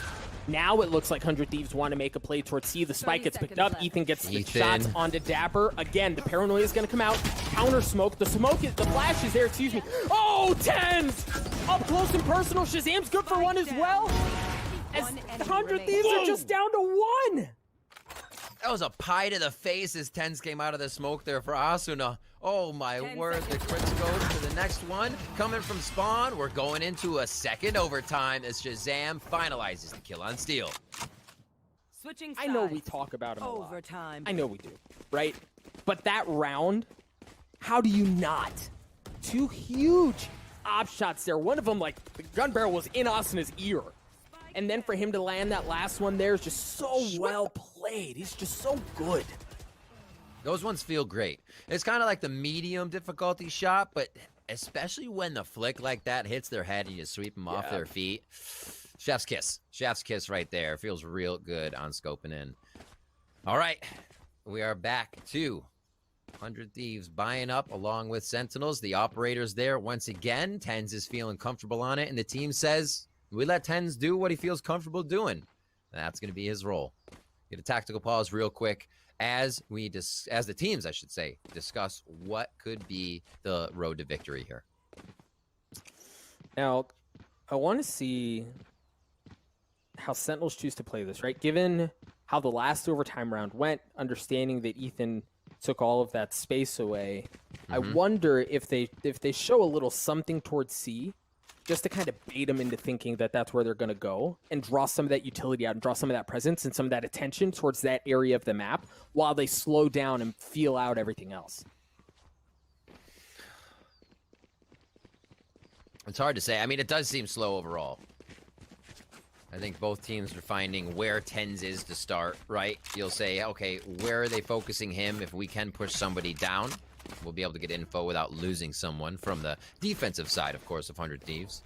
B: Now it looks like 100 Thieves want to make a play towards C. The spike gets picked up. Ethan gets the shots onto Dapper. Again, the paranoia is going to come out. Counter smoke. The flash is there, excuse me. Oh, TenZ! Up close and personal. Shazam's good for 1 as well. As 100 Thieves are just down to 1.
A: That was a pie to the face as TenZ came out of the smoke there for Asuna. Oh my word, the crits goes to the next one. Coming from spawn, we're going into a second overtime as Shazam finalizes the kill on Steel.
D: Switching
B: I know we talk about him a lot.
D: overtime.
B: I know we do, right? But that round, how do you not? 2 huge op shots there. One of them, like, the gun barrel was in Asuna's ear. And then for him to land that last one there is just so well played. He's just so good.
A: Those ones feel great. It's kind of like the medium difficulty shot, but especially when the flick like that hits their head and you sweep them off their feet. Chef's kiss. Chef's kiss right there. Feels real good on scoping in. All right. We are back to 100 Thieves buying up along with Sentinels. The operator's there once again. TenZ is feeling comfortable on it, and the team says, we let TenZ do what he feels comfortable doing. That's going to be his role. Get a tactical pause real quick as the teams, I should say, discuss what could be the road to victory here.
B: Now, I want to see how Sentinels choose to play this, right? Given how the last overtime round went, understanding that Ethan took all of that space away, I wonder if they show a little something towards C, just to kind of bait them into thinking that that's where they're going to go and draw some of that utility out and draw some of that presence and some of that attention towards that area of the map while they slow down and feel out everything else.
A: It's hard to say. I mean, it does seem slow overall. I think both teams are finding where TenZ is to start, right? You'll say, okay, where are they focusing him if we can push somebody down? will be able to get info without losing someone from the defensive side, of course, of 100 Thieves.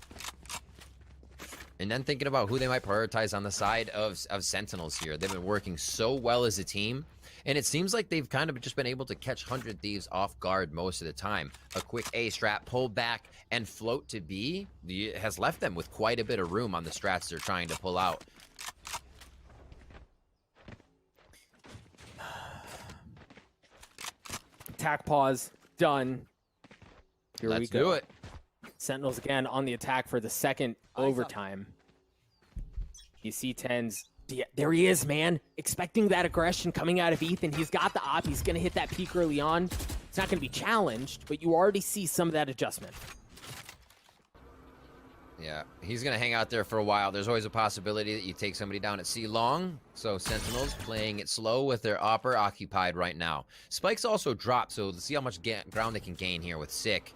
A: And then thinking about who they might prioritize on the side of Sentinels here. They've been working so well as a team, and it seems like they've kind of just been able to catch 100 Thieves off guard most of the time. A quick A strat, pull back, and float to B has left them with quite a bit of room on the strats they're trying to pull out.
B: Attack pause, done. Here we
A: Let's
B: go.
A: do it.
B: Sentinels again on the attack for the second overtime. You see TenZ. Yeah, there he is, man. Expecting that aggression coming out of Ethan. He's got the op. He's going to hit that peak early on. It's not going to be challenged, but you already see some of that adjustment.
A: Yeah, he's going to hang out there for a while. There's always a possibility that you take somebody down at C long. So Sentinels playing it slow with their opper occupied right now. Spikes also drop, so let's see how much ground they can gain here with Sick.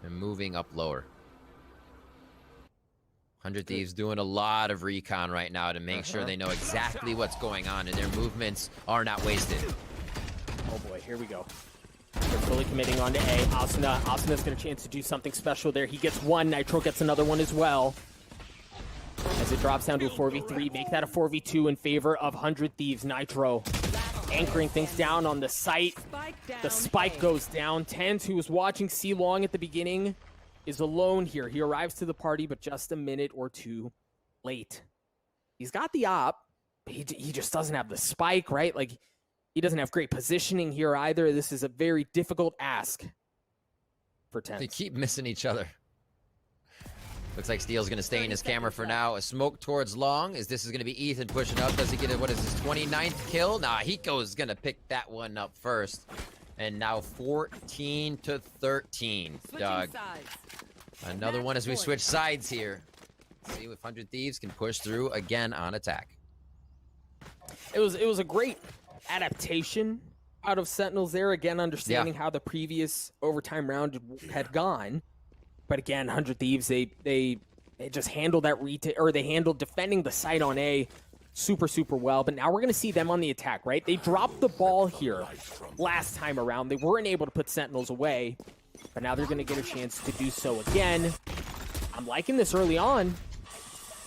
A: And moving up lower. 100 Thieves doing a lot of recon right now to make sure they know exactly what's going on and their movements are not wasted.
B: Oh boy, here we go. They're fully committing on to A. Asuna's got a chance to do something special there. He gets one, Nitro gets another one as well. As it drops down to a 4v3, make that a 4v2 in favor of 100 Thieves. Nitro anchoring things down on the site. The spike goes down. TenZ, who was watching C long at the beginning, is alone here. He arrives to the party, but just a minute or two late. He's got the op, but he just doesn't have the spike, right? Like, he doesn't have great positioning here either. This is a very difficult ask for TenZ.
A: They keep missing each other. Looks like Steel's going to stay in his camera for now. A smoke towards long. Is this is going to be Ethan pushing up? Does he get it? What is his 29th kill? Nah, Hiko is going to pick that one up first. And now 14 to 13, Doug. Another one as we switch sides here. See if 100 Thieves can push through again on attack.
B: It was a great adaptation out of Sentinels there. Again, understanding how the previous overtime round had gone. But again, 100 Thieves, they just handled that they handled defending the site on A super well. But now we're going to see them on the attack, right? They dropped the ball here last time around. They weren't able to put Sentinels away, but now they're going to get a chance to do so again. I'm liking this early on.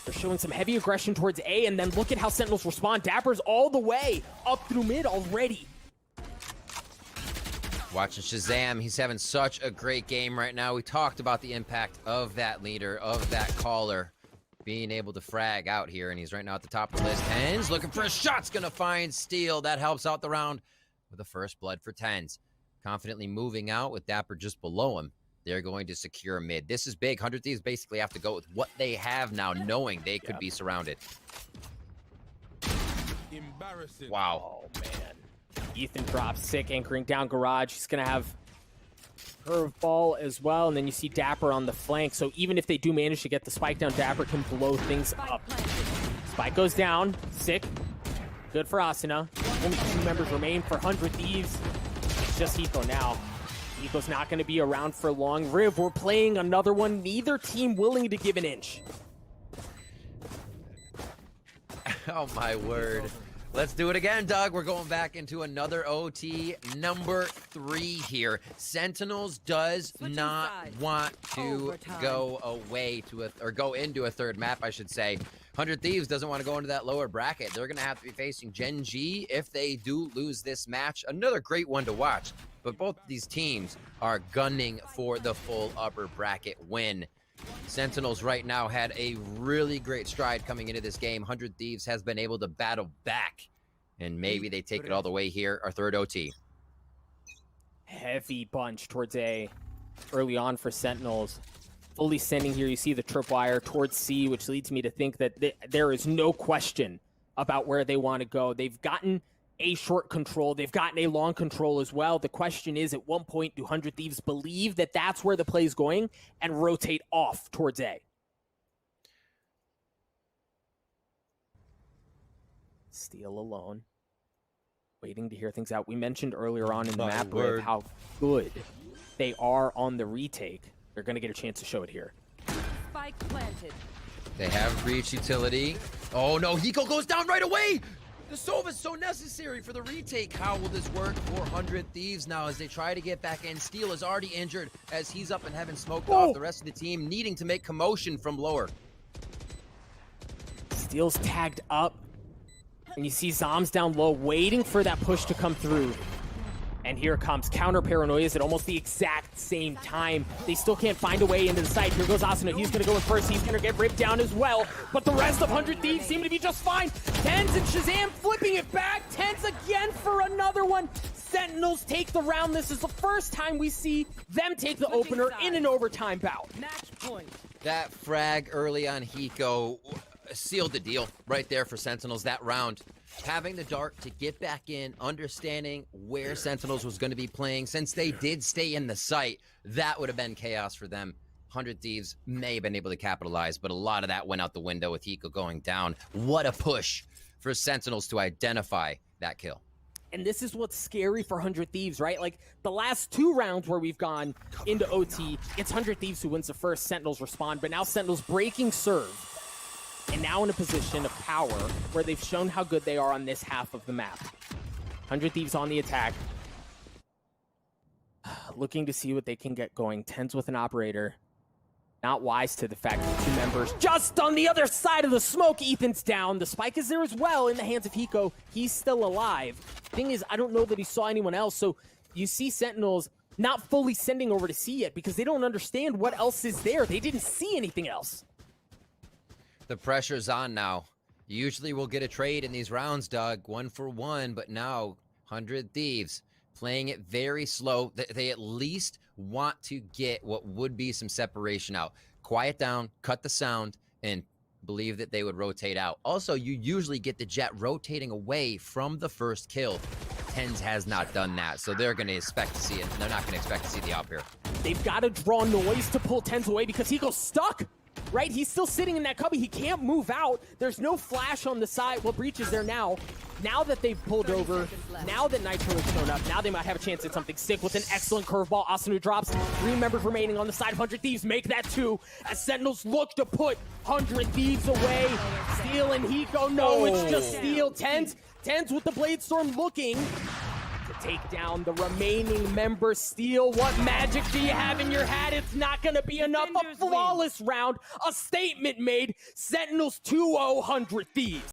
B: They're showing some heavy aggression towards A, and then look at how Sentinels respond. Dapper's all the way up through mid already.
A: Watching Shazam, he's having such a great game right now. We talked about the impact of that leader, of that caller, being able to frag out here, and he's right now at the top of the list. TenZ looking for a shot's gonna find Steel. That helps out the round with the first blood for TenZ. Confidently moving out with Dapper just below him. They're going to secure mid. This is big. 100 Thieves basically have to go with what they have now, knowing they could be surrounded.
E: Embarrassing.
A: Wow.
B: Oh, man. Ethan drops Sick, anchoring down garage. He's going to have curveball as well, and then you see Dapper on the flank. So even if they do manage to get the spike down, Dapper can blow things up. Spike goes down. Sick. Good for Asuna. Only 2 members remain for 100 Thieves. It's just Hiko now. Hiko's not going to be around for long. Riv, we're playing another one. Neither team willing to give an inch.
A: Oh, my word. Let's do it again, Doug. We're going back into another OT, number 3 here. Sentinels does not want to go away to or go into a third map, I should say. 100 Thieves doesn't want to go into that lower bracket. They're going to have to be facing Gen G if they do lose this match. Another great one to watch, but both these teams are gunning for the full upper bracket win. Sentinels right now had a really great stride coming into this game. 100 Thieves has been able to battle back, and maybe they take it all the way here, our third OT.
B: Heavy bunch towards A early on for Sentinels. Fully sending here, you see the tripwire towards C, which leads me to think that there is no question about where they want to go. They've gotten a short control. They've gotten a long control as well. The question is, at one point, do 100 Thieves believe that that's where the play is going and rotate off towards A? Steel alone, waiting to hear things out. We mentioned earlier on in the map with how good they are on the retake. They're going to get a chance to show it here.
D: Spike planted.
A: They have breach utility. Oh no, Hiko goes down right away! The Sova is so necessary for the retake. How will this work for 100 Thieves now as they try to get back in? Steel is already injured as he's up and having smoked off. The rest of the team needing to make commotion from lower.
B: Steel's tagged up. And you see Zombs down low waiting for that push to come through. And here comes counter paranoias at almost the exact same time. They still can't find a way into the site. Here goes aceu. He's going to go in first. He's going to get ripped down as well. But the rest of 100 Thieves seem to be just fine. TenZ and Shazam flipping it back. TenZ again for another one. Sentinels take the round. This is the first time we see them take the opener in an overtime bout.
D: Match point.
A: That frag early on Hiko sealed the deal right there for Sentinels that round. Having the dart to get back in, understanding where Sentinels was going to be playing, since they did stay in the site, that would have been chaos for them. 100 Thieves may have been able to capitalize, but a lot of that went out the window with Hiko going down. What a push for Sentinels to identify that kill.
B: And this is what's scary for 100 Thieves, right? Like, the last 2 rounds where we've gone into OT, it's 100 Thieves who wins the first, Sentinels respond, but now Sentinels breaking serve. And now in a position of power where they've shown how good they are on this half of the map. 100 Thieves on the attack. Looking to see what they can get going. TenZ with an operator. Not wise to the fact that 2 members just on the other side of the smoke. Ethan's down. The spike is there as well in the hands of Hiko. He's still alive. Thing is, I don't know that he saw anyone else. So you see Sentinels not fully sending over to see it because they don't understand what else is there. They didn't see anything else.
A: The pressure's on now. Usually we'll get a trade in these rounds, Doug, 1 for 1, but now 100 Thieves playing it very slow. They at least want to get what would be some separation out. Quiet down, cut the sound, and believe that they would rotate out. Also, you usually get the Jet rotating away from the first kill. TenZ has not done that, so they're going to expect to see it. They're not going to expect to see the op here. They've
B: got to draw noise to pull TenZ away because Hiko's stuck. Right? He's still sitting in that cubby. He can't move out. There's no flash on the side. Well, Breach is there now. Now that they've pulled over, now that Nitro has shown up, now they might have a chance at something sick with an excellent curveball. aceu drops. 3 members remaining on the side. 100 Thieves make that 2 as Sentinels look to put 100 Thieves away. Steel and Hiko. No, it's just Steel. TenZ with the Blade Storm looking to take down the remaining member. Steel, what magic do you have in your hat? It's not going to be enough. A flawless round, a statement made. Sentinels 2-0, 100 Thieves.